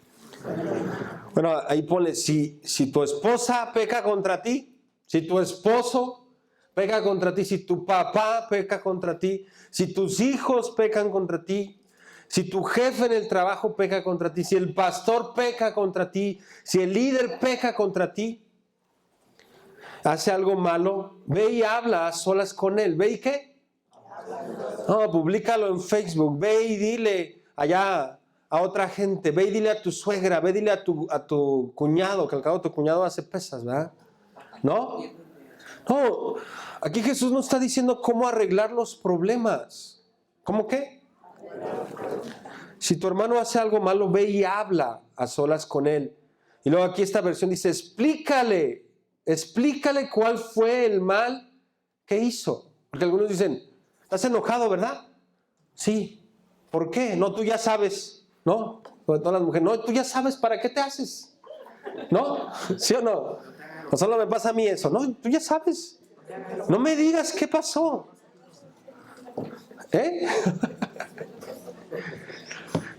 S1: Bueno, ahí pone, si tu esposa peca contra ti, si tu esposo peca contra ti, si tu papá peca contra ti, si tus hijos pecan contra ti, si tu jefe en el trabajo peca contra ti, si el pastor peca contra ti, si el líder peca contra ti, hace algo malo, ve y habla a solas con él. ¿Ve y qué? No, públicalo en Facebook. Ve y dile allá a otra gente. Ve y dile a tu suegra. Ve y dile a tu cuñado, que al cabo tu cuñado hace pesas, ¿verdad? ¿No? No, aquí Jesús nos está diciendo cómo arreglar los problemas. ¿Cómo qué? Si tu hermano hace algo malo, ve y habla a solas con él. Y luego aquí esta versión dice, explícale cuál fue el mal que hizo. Porque algunos dicen, ¿estás enojado, verdad? Sí. ¿Por qué? No, tú ya sabes, ¿no? Sobre todas las mujeres, no, tú ya sabes para qué te haces, ¿no? ¿Sí o no? O solo me pasa a mí eso, no, tú ya sabes. No me digas qué pasó. ¿Eh?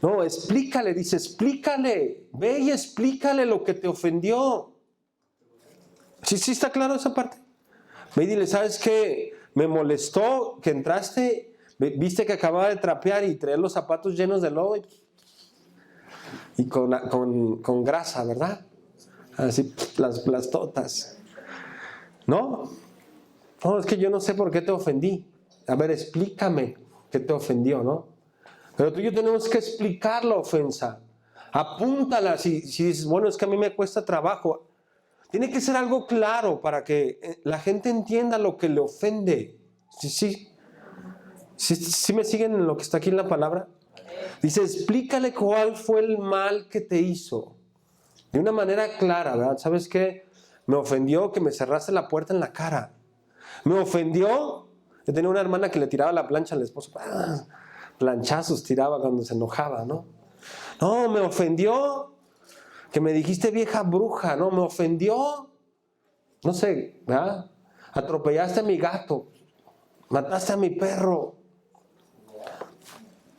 S1: No, explícale, dice, explícale. Ve y explícale lo que te ofendió. ¿Sí está claro esa parte? Ve y dile, ¿sabes qué? Me molestó que entraste, viste que acababa de trapear y traer los zapatos llenos de lodo y con grasa, ¿verdad? Así, las totas. ¿No? No, es que yo no sé por qué te ofendí. A ver, explícame qué te ofendió, ¿no? Pero tú y yo tenemos que explicar la ofensa. Apúntala. Si dices, bueno, es que a mí me cuesta trabajo. Tiene que ser algo claro para que la gente entienda lo que le ofende. ¿Sí me siguen en lo que está aquí en la palabra? Dice, explícale cuál fue el mal que te hizo. De una manera clara, ¿verdad? ¿Sabes qué? Me ofendió que me cerraste la puerta en la cara. Me ofendió que tenía una hermana que le tiraba la plancha al esposo. Planchazos tiraba cuando se enojaba, ¿no? No, me ofendió que me dijiste vieja bruja, ¿no? Me ofendió, no sé, ¿verdad? Atropellaste a mi gato, mataste a mi perro,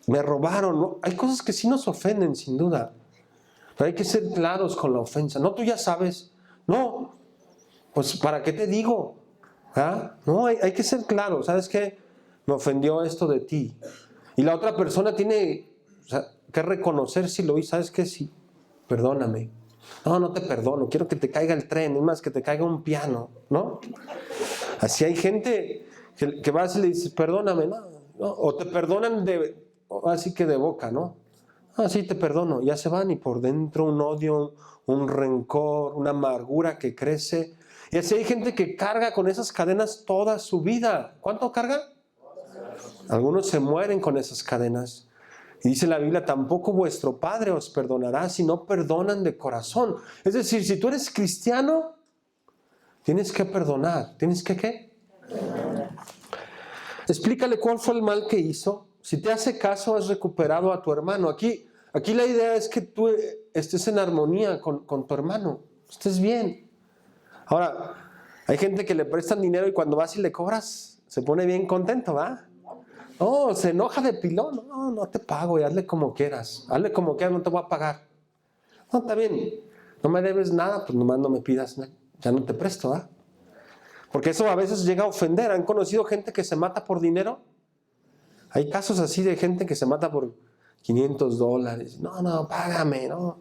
S1: me robaron, ¿no? Hay cosas que sí nos ofenden, sin duda, pero hay que ser claros con la ofensa. No, tú ya sabes, no, pues ¿para qué te digo? ¿Ah? No, hay que ser claro. ¿Sabes qué? Me ofendió esto de ti. Y la otra persona tiene que reconocer si lo hizo. ¿Sabes qué? Sí, perdóname. No te perdono. Quiero que te caiga el tren. Es más, que te caiga un piano, ¿no? Así hay gente que vas y le dices, perdóname, ¿no? O te perdonan así que de boca, ¿no? Sí, te perdono. Ya se van y por dentro un odio, un rencor, una amargura que crece. Y así hay gente que carga con esas cadenas toda su vida. ¿Cuánto carga? Algunos se mueren con esas cadenas. Y dice la Biblia, tampoco vuestro Padre os perdonará si no perdonan de corazón. Es decir, si tú eres cristiano, tienes que perdonar. ¿Tienes que qué? Explícale cuál fue el mal que hizo. Si te hace caso, has recuperado a tu hermano. Aquí la idea es que tú estés en armonía con tu hermano. Estés bien. Ahora, hay gente que le prestan dinero y cuando vas y le cobras, se pone bien contento, ¿va? No, se enoja de pilón. No te pago y hazle como quieras. Hazle como quieras, no te voy a pagar. No, está bien. No me debes nada, pues nomás no me pidas. Ya no te presto, ¿va? Porque eso a veces llega a ofender. ¿Han conocido gente que se mata por dinero? Hay casos así de gente que se mata por $500. No, págame, ¿no?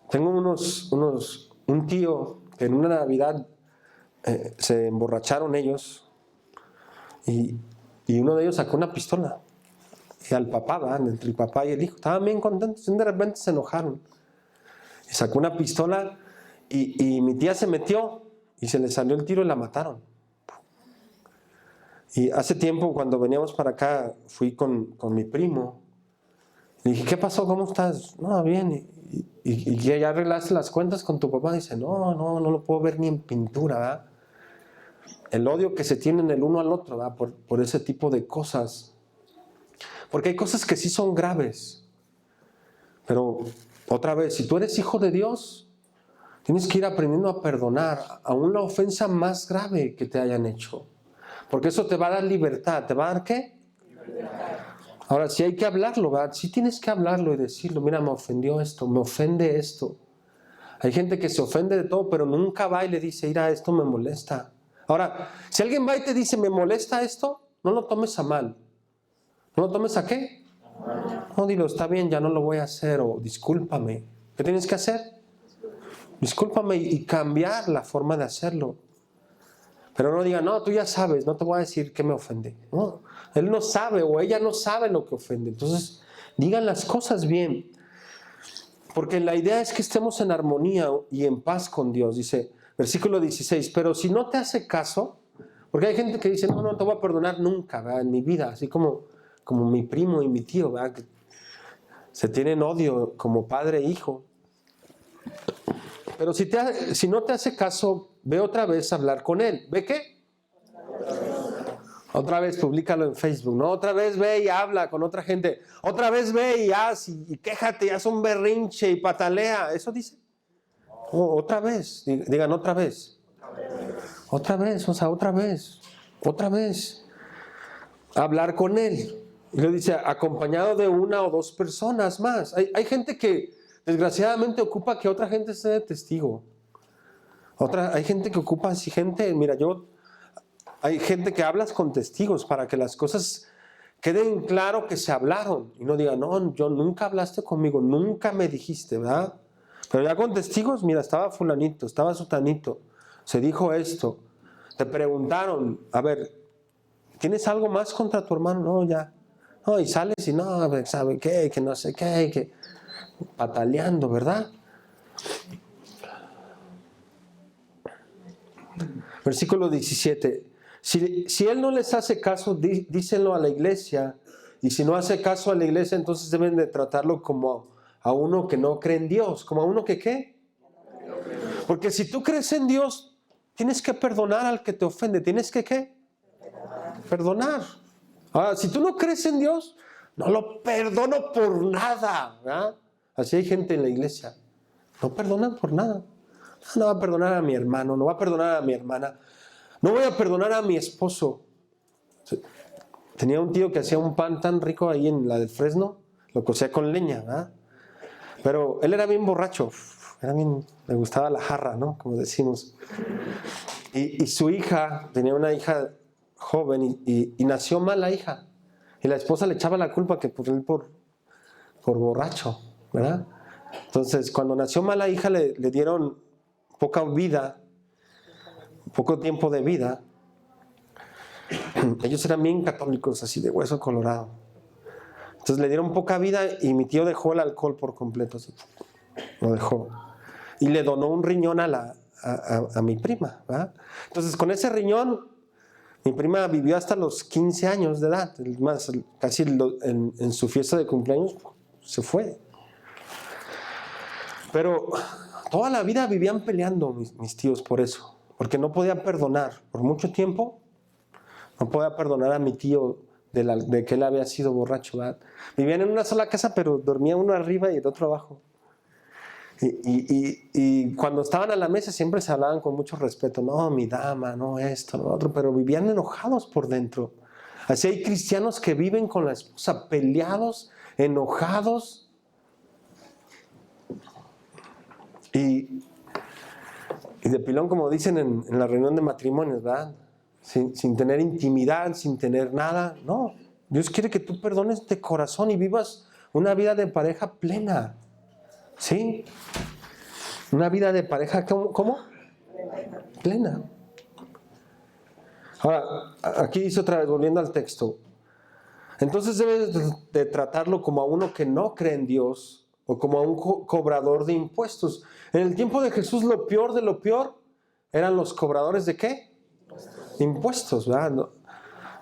S1: Tengo un tío que en una Navidad se emborracharon ellos y uno de ellos sacó una pistola. Y al papá, ¿verdad? Entre el papá y el hijo, estaban bien contentos y de repente se enojaron. Y sacó una pistola y mi tía se metió y se le salió el tiro y la mataron. Y hace tiempo, cuando veníamos para acá, fui con mi primo. Le dije, ¿qué pasó? ¿Cómo estás? No, bien. ¿Y ya arreglaste las cuentas con tu papá? Dice, no lo puedo ver ni en pintura, ¿verdad? el odio que se tienen el uno al otro, ¿verdad? Por ese tipo de cosas. Porque hay cosas que sí son graves. Pero otra vez, si tú eres hijo de Dios, tienes que ir aprendiendo a perdonar aún la ofensa más grave que te hayan hecho. Porque eso te va a dar libertad. ¿Te va a dar qué? Libertad. Ahora, si hay que hablarlo, ¿verdad? Sí tienes que hablarlo y decirlo. Mira, me ofendió esto, me ofende esto. Hay gente que se ofende de todo, pero nunca va y le dice, mira, esto me molesta. Ahora, si alguien va y te dice, me molesta esto, no lo tomes a mal. ¿No lo tomes a qué? No, dilo, está bien, ya no lo voy a hacer, o discúlpame. ¿Qué tienes que hacer? Discúlpame y cambiar la forma de hacerlo. Pero no diga, no, tú ya sabes, no te voy a decir qué me ofende. No, él no sabe o ella no sabe lo que ofende. Entonces, digan las cosas bien. Porque la idea es que estemos en armonía y en paz con Dios. Dice, versículo 16, pero si no te hace caso, porque hay gente que dice, no, no te voy a perdonar nunca, ¿verdad? En mi vida, así como mi primo y mi tío, ¿verdad? Que se tienen odio como padre e hijo. Pero si no te hace caso, ve otra vez a hablar con él. ¿Ve qué? Otra vez públicalo en Facebook, ¿no? Otra vez ve y habla con otra gente. Otra vez ve y haz y quéjate y haz un berrinche y patalea. ¿Eso dice? Otra vez. Digan otra vez. Otra vez, o sea, otra vez. Otra vez. Hablar con él. Y le dice, acompañado de una o dos personas más. Hay gente que desgraciadamente ocupa que otra gente esté de testigo. Hay gente que ocupa así, mira, hay gente que hablas con testigos para que las cosas queden claro que se hablaron. Y no digan, no, yo nunca hablaste conmigo, nunca me dijiste, ¿verdad? Pero ya con testigos, mira, estaba fulanito, estaba sutanito, se dijo esto. Te preguntaron, a ver, ¿tienes algo más contra tu hermano? No, ya. No, y sales y no, ¿sabe qué? Que no sé qué, que pataleando, ¿verdad? Versículo 17. Si él no les hace caso, dísenlo a la iglesia. Y si no hace caso a la iglesia, entonces deben de tratarlo como a uno que no cree en Dios. ¿Como a uno que qué? Porque si tú crees en Dios, tienes que perdonar al que te ofende. ¿Tienes que qué? Perdonar. Ahora, si tú no crees en Dios, no lo perdono por nada, ¿verdad? Así hay gente en la iglesia. No perdonan por nada. No va a perdonar a mi hermano, no va a perdonar a mi hermana. No voy a perdonar a mi esposo. Tenía un tío que hacía un pan tan rico ahí en la del Fresno, lo cocía con leña, ¿verdad? Pero él era bien borracho, le gustaba la jarra, ¿no? Como decimos. Y su hija, tenía una hija joven y nació mal la hija. Y la esposa le echaba la culpa que por borracho, ¿verdad? Entonces, cuando nació mal la hija, le dieron poca vida, poco tiempo de vida. Ellos eran bien católicos, así de hueso colorado. Entonces le dieron poca vida y mi tío dejó el alcohol por completo, así, lo dejó. Y le donó un riñón a mi prima, ¿verdad? Entonces con ese riñón, mi prima vivió hasta los 15 años de edad, más casi en su fiesta de cumpleaños se fue. Pero toda la vida vivían peleando mis tíos por eso, porque no podía perdonar. Por mucho tiempo no podía perdonar a mi tío de que él había sido borracho, ¿verdad? Vivían en una sola casa, pero dormía uno arriba y el otro abajo. Y cuando estaban a la mesa siempre se hablaban con mucho respeto. No, mi dama, no esto, no otro, pero vivían enojados por dentro. Así hay cristianos que viven con la esposa peleados, enojados. Y de pilón, como dicen en la reunión de matrimonios, ¿verdad? Sin tener intimidad, sin tener nada. No, Dios quiere que tú perdones de corazón y vivas una vida de pareja plena. ¿Sí? Una vida de pareja, ¿cómo? Plena. Ahora, aquí dice otra vez, volviendo al texto. Entonces debes de tratarlo como a uno que no cree en Dios o como a un cobrador de impuestos. En el tiempo de Jesús, lo peor de lo peor eran los cobradores ¿de qué? Impuestos, ¿verdad?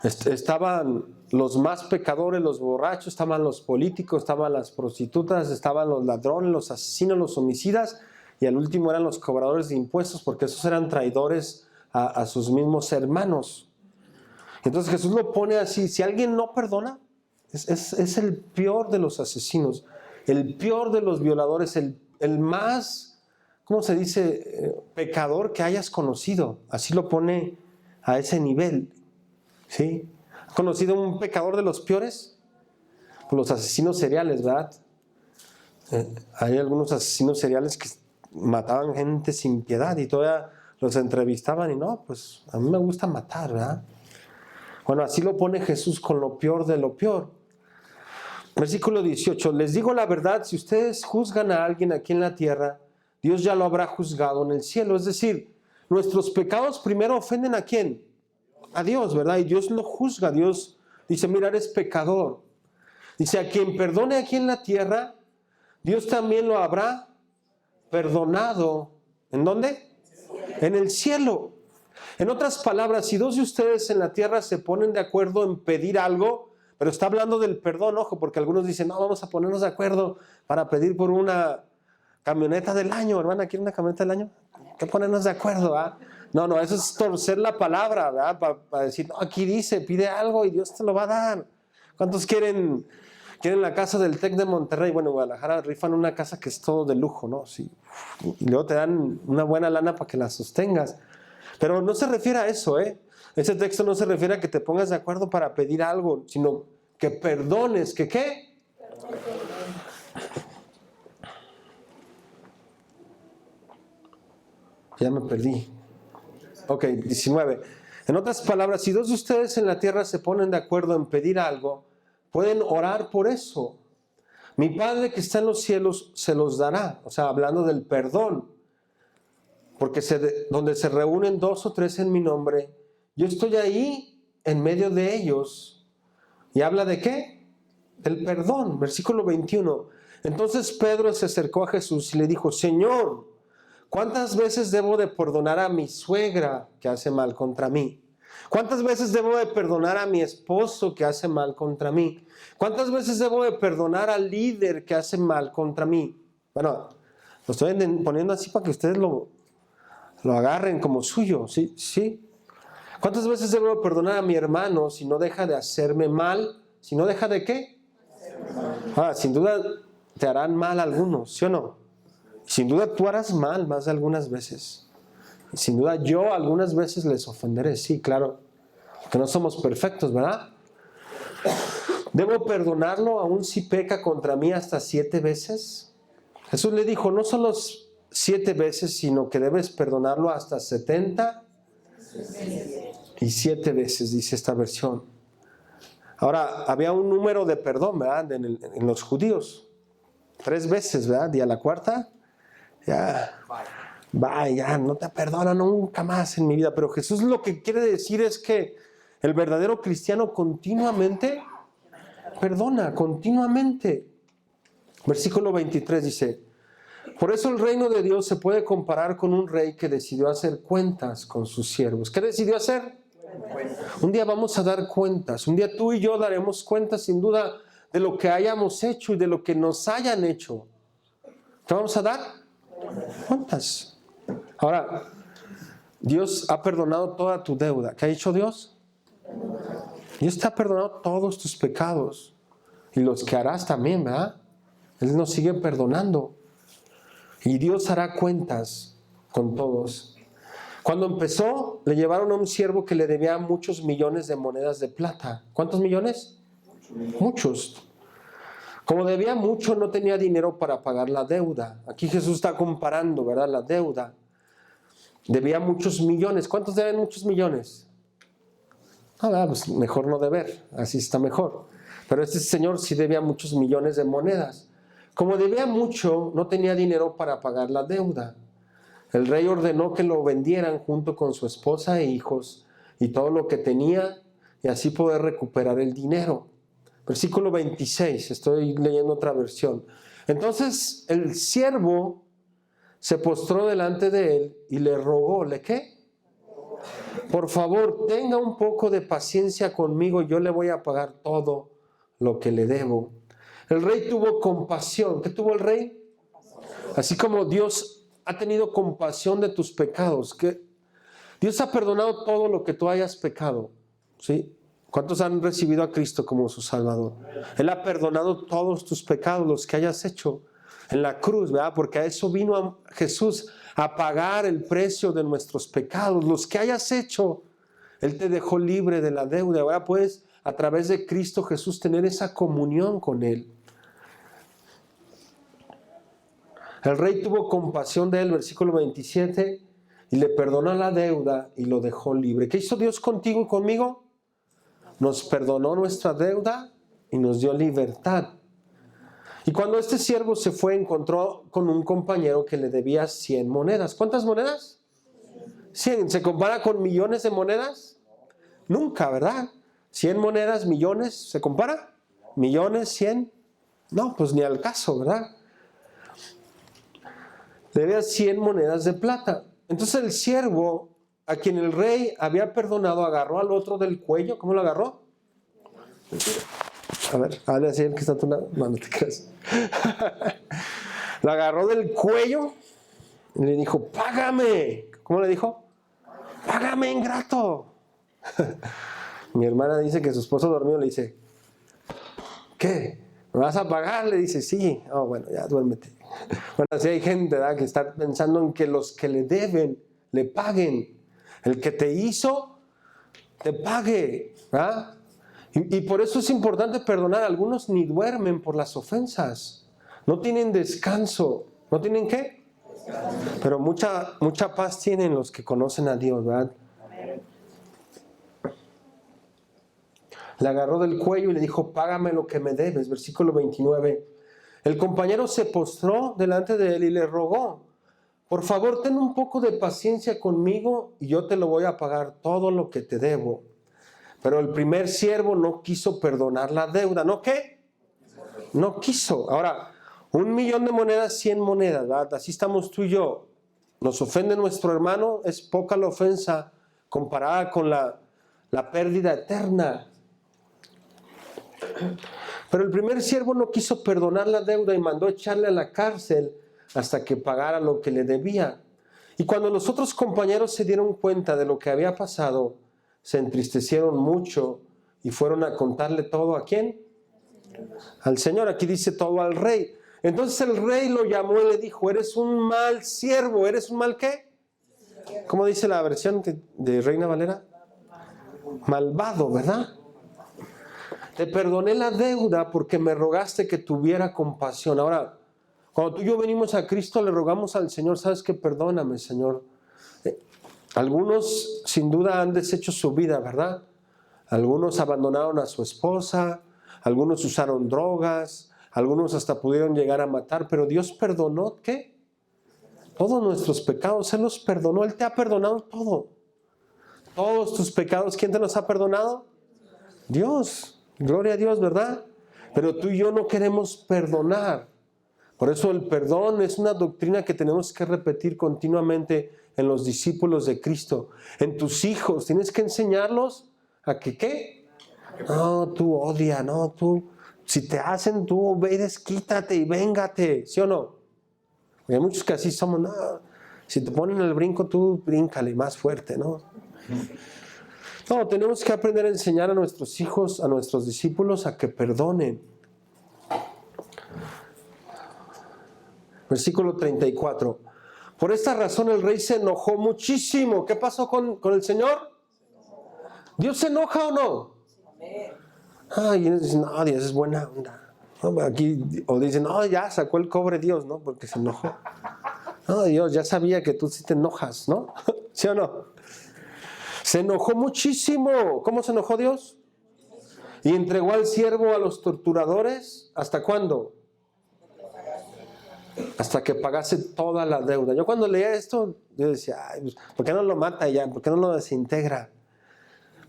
S1: Estaban los más pecadores, los borrachos, estaban los políticos, estaban las prostitutas, estaban los ladrones, los asesinos, los homicidas, y al último eran los cobradores de impuestos, porque esos eran traidores a sus mismos hermanos. Entonces Jesús lo pone así: si alguien no perdona, es el peor de los asesinos, el peor de los violadores, el más, ¿cómo se dice? Pecador que hayas conocido. Así lo pone a ese nivel. ¿Sí? ¿Has conocido un pecador de los peores? Los asesinos seriales, ¿verdad? Hay algunos asesinos seriales que mataban gente sin piedad y todavía los entrevistaban y no, pues a mí me gusta matar, ¿verdad? Bueno, así lo pone Jesús con lo peor de lo peor. Versículo 18: les digo la verdad, si ustedes juzgan a alguien aquí en la tierra, Dios ya lo habrá juzgado en el cielo. Es decir, nuestros pecados primero ofenden ¿a quién? A Dios, ¿verdad? Y Dios lo juzga. Dios dice: mira, eres pecador. Dice: a quien perdone aquí en la tierra, Dios también lo habrá perdonado. ¿En dónde? En el cielo. En otras palabras, si dos de ustedes en la tierra se ponen de acuerdo en pedir algo, pero está hablando del perdón, ojo, porque algunos dicen: no, vamos a ponernos de acuerdo para pedir por una camioneta del año, hermana, ¿quiere una camioneta del año? Hay que ponernos de acuerdo, ¿verdad? No, eso es torcer la palabra, ¿verdad? Para decir: no, aquí dice, pide algo y Dios te lo va a dar. ¿Cuántos quieren la casa del TEC de Monterrey? Bueno, en Guadalajara rifan una casa que es todo de lujo, ¿no? Sí. Y luego te dan una buena lana para que la sostengas. Pero no se refiere a eso, ¿eh? Ese texto no se refiere a que te pongas de acuerdo para pedir algo, sino que perdones, ¿que qué? Ya me perdí. Ok, 19. En otras palabras, si dos de ustedes en la tierra se ponen de acuerdo en pedir algo, pueden orar por eso. Mi Padre que está en los cielos se los dará. O sea, hablando del perdón. Porque donde se reúnen dos o tres en mi nombre, yo estoy ahí en medio de ellos. ¿Y habla de qué? Del perdón. Versículo 21. Entonces Pedro se acercó a Jesús y le dijo: Señor, ¿cuántas veces debo de perdonar a mi suegra que hace mal contra mí? ¿Cuántas veces debo de perdonar a mi esposo que hace mal contra mí? ¿Cuántas veces debo de perdonar al líder que hace mal contra mí? Bueno, lo estoy poniendo así para que ustedes lo agarren como suyo, ¿sí? ¿Sí? ¿Cuántas veces debo de perdonar a mi hermano si no deja de hacerme mal? ¿Si no deja de qué? Sin duda te harán mal algunos, ¿sí o no? Sin duda tú harás mal más de algunas veces. Y sin duda yo algunas veces les ofenderé, sí, claro. Que no somos perfectos, ¿verdad? ¿Debo perdonarlo aún si peca contra mí hasta 7 veces? Jesús le dijo: no solo 7 veces, sino que debes perdonarlo hasta 77 veces, dice esta versión. Ahora, había un número de perdón, ¿verdad? En los judíos. 3 veces, ¿verdad? Y a la cuarta, ya no te perdono nunca más en mi vida. Pero Jesús lo que quiere decir es que el verdadero cristiano continuamente perdona, continuamente. Versículo 23 dice: por eso el reino de Dios se puede comparar con un rey que decidió hacer cuentas con sus siervos. ¿Qué decidió hacer? Un día vamos a dar cuentas. Un día tú y yo daremos cuentas sin duda de lo que hayamos hecho y de lo que nos hayan hecho. ¿Qué vamos a dar? Cuentas. Ahora, Dios ha perdonado toda tu deuda. ¿Qué ha hecho Dios? Dios te ha perdonado todos tus pecados. Y los que harás también, ¿verdad? Él nos sigue perdonando. Y Dios hará cuentas con todos. Cuando empezó, le llevaron a un siervo que le debía muchos millones de monedas de plata. ¿Cuántos millones? Muchos. Como debía mucho, no tenía dinero para pagar la deuda. Aquí Jesús está comparando, ¿verdad? La deuda. Debía muchos millones. ¿Cuántos deben muchos millones? Pues mejor no deber. Así está mejor. Pero este señor sí debía muchos millones de monedas. Como debía mucho, no tenía dinero para pagar la deuda. El rey ordenó que lo vendieran junto con su esposa e hijos y todo lo que tenía, y así poder recuperar el dinero. Versículo 26, estoy leyendo otra versión. Entonces el siervo se postró delante de él y le rogó, ¿le qué? Por favor, tenga un poco de paciencia conmigo, yo le voy a pagar todo lo que le debo. El rey tuvo compasión. ¿Qué tuvo el rey? Así como Dios ha tenido compasión de tus pecados. Dios ha perdonado todo lo que tú hayas pecado, ¿sí? ¿Cuántos han recibido a Cristo como su Salvador? Él ha perdonado todos tus pecados, los que hayas hecho en la cruz, ¿verdad? Porque a eso vino Jesús, a pagar el precio de nuestros pecados. Los que hayas hecho, Él te dejó libre de la deuda. Ahora puedes, a través de Cristo Jesús, tener esa comunión con Él. El rey tuvo compasión de él, versículo 27, y le perdonó la deuda y lo dejó libre. ¿Qué hizo Dios contigo y conmigo? Nos perdonó nuestra deuda y nos dio libertad. Y cuando este siervo se fue, encontró con un compañero que le debía 100 monedas. ¿Cuántas monedas? 100. ¿Se compara con millones de monedas? Nunca, ¿verdad? 100 monedas, millones, ¿se compara? ¿Millones, 100? No, pues ni al caso, ¿verdad? Le debía 100 monedas de plata. Entonces el siervo, a quien el rey había perdonado, agarró al otro del cuello. ¿Cómo lo agarró? A ver, hazle así el que está a tu lado. No, no te creas. Lo agarró del cuello y le dijo, págame. ¿Cómo le dijo? Págame, ingrato. Mi hermana dice que su esposo dormido le dice, ¿qué? ¿Me vas a pagar? Le dice, sí. Oh, bueno, ya duérmete. Bueno, así hay gente, ¿verdad?, que está pensando en que los que le deben, le paguen. El que te hizo, te pague, ¿verdad? Y por eso es importante perdonar. Algunos ni duermen por las ofensas. No tienen descanso. ¿No tienen qué? Pero mucha paz tienen los que conocen a Dios, ¿verdad? Le agarró del cuello y le dijo, págame lo que me debes. Versículo 29. El compañero se postró delante de él y le rogó, por favor, ten un poco de paciencia conmigo y yo te lo voy a pagar todo lo que te debo. Pero el primer siervo no quiso perdonar la deuda. ¿No qué? No quiso. Ahora, 1,000,000 de monedas, 100 monedas, ¿verdad? Así estamos tú y yo. Nos ofende nuestro hermano, es poca la ofensa comparada con la pérdida eterna. Pero el primer siervo no quiso perdonar la deuda y mandó echarle a la cárcel hasta que pagara lo que le debía. Y cuando los otros compañeros se dieron cuenta de lo que había pasado, se entristecieron mucho y fueron a contarle todo ¿a quién? Al Señor. Aquí dice todo al rey. Entonces el rey lo llamó y le dijo, eres un mal siervo. ¿Eres un mal qué? ¿Cómo dice la versión de Reina Valera? Malvado, ¿verdad? Te perdoné la deuda porque me rogaste que tuviera compasión. Ahora, cuando tú y yo venimos a Cristo, le rogamos al Señor, ¿sabes qué? Perdóname, Señor. Algunos sin duda han deshecho su vida, ¿verdad? Algunos abandonaron a su esposa, algunos usaron drogas, algunos hasta pudieron llegar a matar, pero Dios perdonó, ¿qué? Todos nuestros pecados, Él los perdonó, Él te ha perdonado todo. Todos tus pecados, ¿quién te los ha perdonado? Dios. Gloria a Dios, ¿verdad? Pero tú y yo no queremos perdonar. Por eso el perdón es una doctrina que tenemos que repetir continuamente en los discípulos de Cristo. En tus hijos, tienes que enseñarlos a que, ¿qué? No, tú odia, no, tú, si te hacen, tú ve y desquítate y véngate, ¿sí o no? Y hay muchos que así somos, no, si te ponen el brinco, tú bríncale más fuerte, ¿no? No, tenemos que aprender a enseñar a nuestros hijos, a nuestros discípulos, a que perdonen. Versículo 34. Por esta razón el rey se enojó muchísimo. ¿Qué pasó con el Señor? ¿Dios se enoja o no? Ay, y ellos dicen, no, Dios es buena onda. No, aquí, o dicen, no, ya sacó el cobre Dios, ¿no? Porque se enojó. No, Dios, ya sabía que tú sí te enojas, ¿no? ¿Sí o no? Se enojó muchísimo. ¿Cómo se enojó Dios? Y entregó al siervo a los torturadores. ¿Hasta cuándo? Hasta que pagase toda la deuda. Yo cuando leía esto, yo decía, ay, pues, ¿por qué no lo mata ya? ¿Por qué no lo desintegra?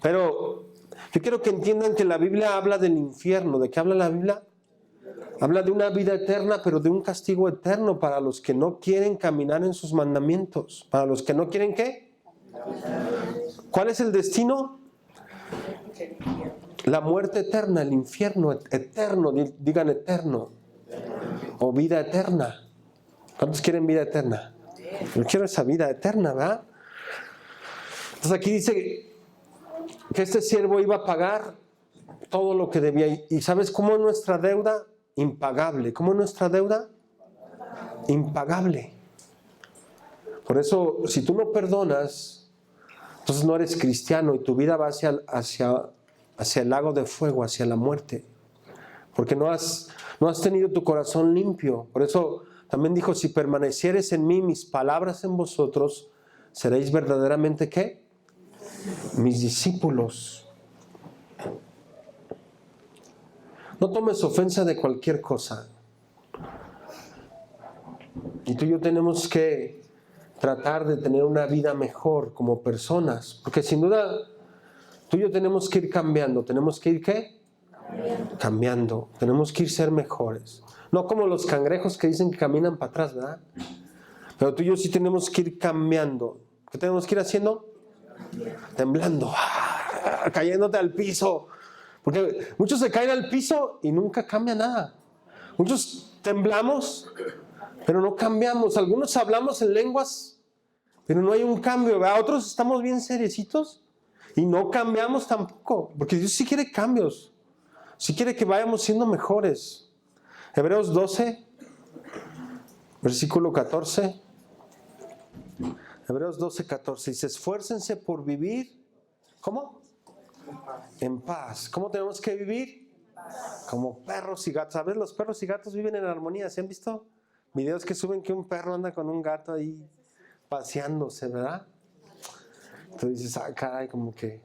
S1: Pero yo quiero que entiendan que la Biblia habla del infierno. ¿De qué habla la Biblia? Habla de una vida eterna, pero de un castigo eterno para los que no quieren caminar en sus mandamientos. Para los que no quieren, ¿qué? ¿Cuál es el destino? La muerte eterna, el infierno eterno, digan eterno, o vida eterna. ¿Cuántos quieren vida eterna? Yo quiero esa vida eterna, ¿verdad? Entonces aquí dice que este siervo iba a pagar todo lo que debía. ¿Y sabes cómo es nuestra deuda? Impagable. ¿Cómo es nuestra deuda? Impagable. Por eso, si tú no perdonas, entonces no eres cristiano y tu vida va hacia el lago de fuego, hacia la muerte. Porque no has tenido tu corazón limpio. Por eso también dijo, si permanecieres en mí, mis palabras en vosotros, seréis verdaderamente, ¿qué? Mis discípulos. No tomes ofensa de cualquier cosa. Y tú y yo tenemos que tratar de tener una vida mejor como personas. Porque sin duda, tú y yo tenemos que ir cambiando. ¿Tenemos que ir qué? Cambiando. Tenemos que ir ser mejores. No como los cangrejos que dicen que caminan para atrás, ¿verdad? Pero tú y yo sí tenemos que ir cambiando. ¿Qué tenemos que ir haciendo? Temblando. Cayéndote al piso. Porque muchos se caen al piso y nunca cambia nada. Muchos temblamos, pero no cambiamos. Algunos hablamos en lenguas, pero no hay un cambio, ¿verdad? Otros estamos bien seriecitos y no cambiamos tampoco. Porque Dios sí quiere cambios. Sí quiere que vayamos siendo mejores. Hebreos 12, versículo 14. Hebreos 12, 14. Dice, esfuércense por vivir, ¿cómo? En paz. ¿Cómo tenemos que vivir? Como perros y gatos. ¿Sabes? Los perros y gatos viven en armonía. ¿Se han visto videos que suben que un perro anda con un gato ahí paseándose, verdad? Entonces dices, caray, como que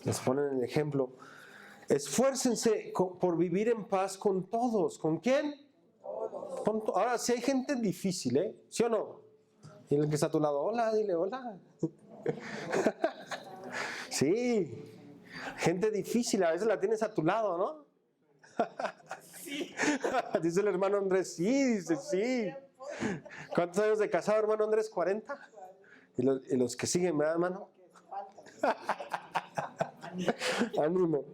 S1: les ponen el ejemplo. Esfuércense por vivir en paz con todos. ¿Con quién? Ahora, si hay gente difícil, ¿eh? ¿Sí o no? Y el que está a tu lado, hola, dile hola. Sí. Gente difícil, a veces la tienes a tu lado, ¿no? Sí. Dice el hermano Andrés, sí, dice sí. ¿Cuántos años de casado, hermano Andrés? 40. ¿Y los que siguen, verdad, hermano? Ánimo.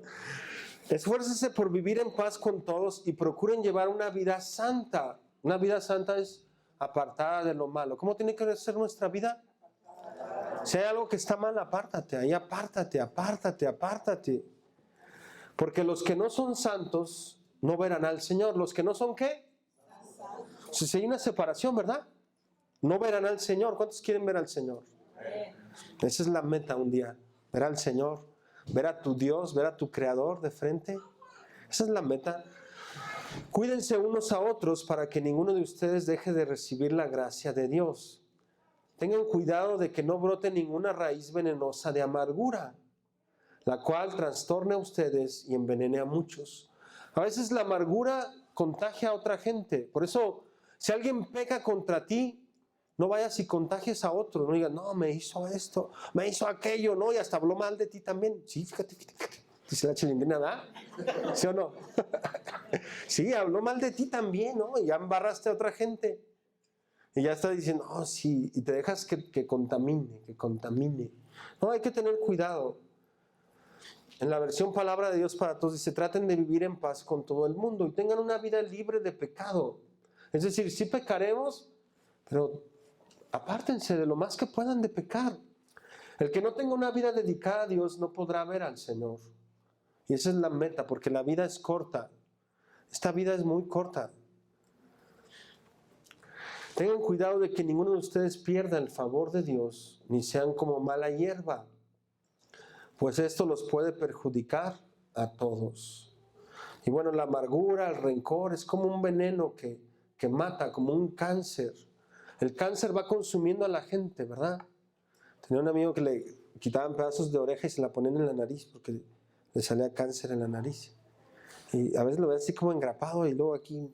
S1: Esfuércense por vivir en paz con todos y procuren llevar una vida santa. Una vida santa es apartada de lo malo. ¿Cómo tiene que ser nuestra vida? Si hay algo que está mal, apártate. Ahí apártate. Porque los que no son santos no verán al Señor. ¿Los que no son qué? Si hay una separación, ¿verdad? No verán al Señor. ¿Cuántos quieren ver al Señor? Esa es la meta un día. Ver al Señor. Ver a tu Dios, ver a tu Creador de frente. Esa es la meta. Cuídense unos a otros para que ninguno de ustedes deje de recibir la gracia de Dios. Tengan cuidado de que no brote ninguna raíz venenosa de amargura, la cual trastorne a ustedes y envenene a muchos. A veces la amargura contagia a otra gente. Por eso, si alguien peca contra ti, no vayas y contagies a otro. No digas, no, me hizo esto, me hizo aquello, no, y hasta habló mal de ti también. Sí, fíjate. Dice la chilindrina, ¿verdad? ¿Sí o no? Sí, habló mal de ti también, ¿no? Y ya embarraste a otra gente. Y ya está diciendo, oh, sí, y te dejas que contamine. No, hay que tener cuidado. En la versión Palabra de Dios para Todos dice, traten de vivir en paz con todo el mundo y tengan una vida libre de pecado. Es decir, sí pecaremos, pero apártense de lo más que puedan de pecar. El que no tenga una vida dedicada a Dios no podrá ver al Señor. Y esa es la meta, porque la vida es corta. Esta vida es muy corta. Tengan cuidado de que ninguno de ustedes pierda el favor de Dios, ni sean como mala hierba, pues esto los puede perjudicar a todos. Y bueno, la amargura, el rencor, es como un veneno que mata, como un cáncer. El cáncer va consumiendo a la gente, ¿verdad? Tenía un amigo que le quitaban pedazos de oreja y se la ponían en la nariz porque le salía cáncer en la nariz. Y a veces lo ves así como engrapado y luego aquí,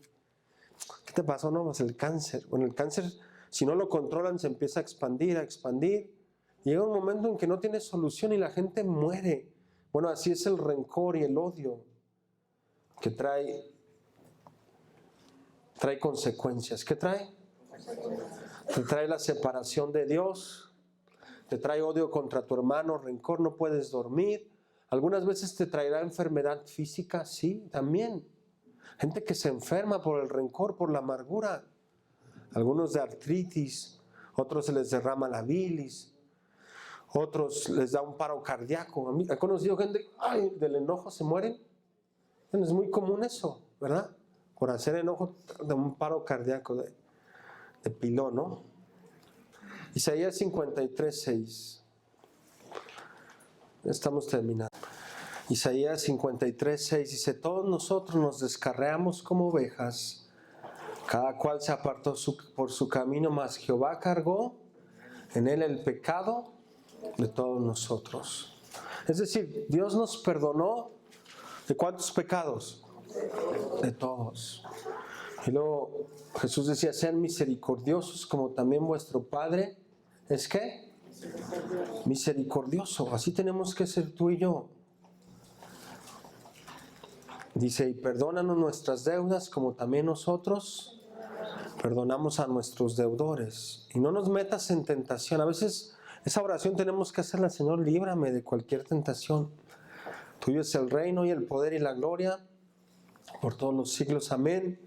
S1: ¿qué te pasó? No, pues el cáncer. Bueno, el cáncer, si no lo controlan, se empieza a expandir. Llega un momento en que no tiene solución y la gente muere. Bueno, así es el rencor y el odio que trae consecuencias. ¿Qué trae? Te trae la separación de Dios, te trae odio contra tu hermano, rencor, no puedes dormir. Algunas veces te traerá enfermedad física, sí, también. Gente que se enferma por el rencor, por la amargura. Algunos de artritis, otros se les derrama la bilis, Otros les da un paro cardíaco. ¿He conocido gente, ay, del enojo se mueren? Bueno, es muy común eso, ¿verdad? Por hacer enojo, de un paro cardíaco de pilón, ¿no? Isaías 53:6. Estamos terminando. Isaías 53:6 dice: todos nosotros nos descarriamos como ovejas, cada cual se apartó por su camino, mas Jehová cargó en él el pecado de todos nosotros. Es decir, Dios nos perdonó ¿de cuántos pecados? De todos. Y luego Jesús decía: sean misericordiosos como también vuestro Padre es ¿qué? Misericordioso. Así tenemos que ser tú y yo. Dice: y perdónanos nuestras deudas como también nosotros perdonamos a nuestros deudores. Y no nos metas en tentación. A veces esa oración tenemos que hacerla: Señor, líbrame de cualquier tentación. Tuyo es el reino y el poder y la gloria por todos los siglos. Amén.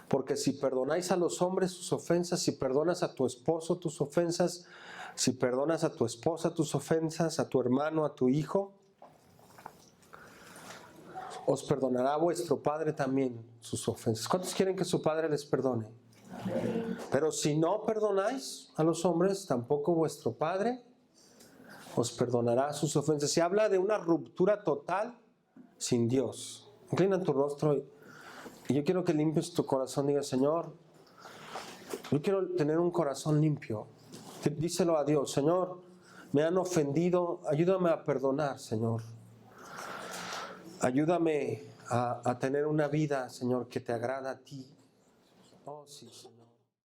S1: Porque si perdonáis a los hombres sus ofensas, si perdonas a tu esposo tus ofensas, si perdonas a tu esposa tus ofensas, a tu hermano, a tu hijo, os perdonará vuestro Padre también sus ofensas. ¿Cuántos quieren que su Padre les perdone? Pero si no perdonáis a los hombres, tampoco vuestro Padre os perdonará sus ofensas. Se habla de una ruptura total sin Dios. Inclina tu rostro y yo quiero que limpies tu corazón. Diga: Señor, yo quiero tener un corazón limpio. Díselo a Dios: Señor, me han ofendido, ayúdame a perdonar, Señor. Ayúdame a tener una vida, Señor, que te agrada a ti. Oh, sí, Señor.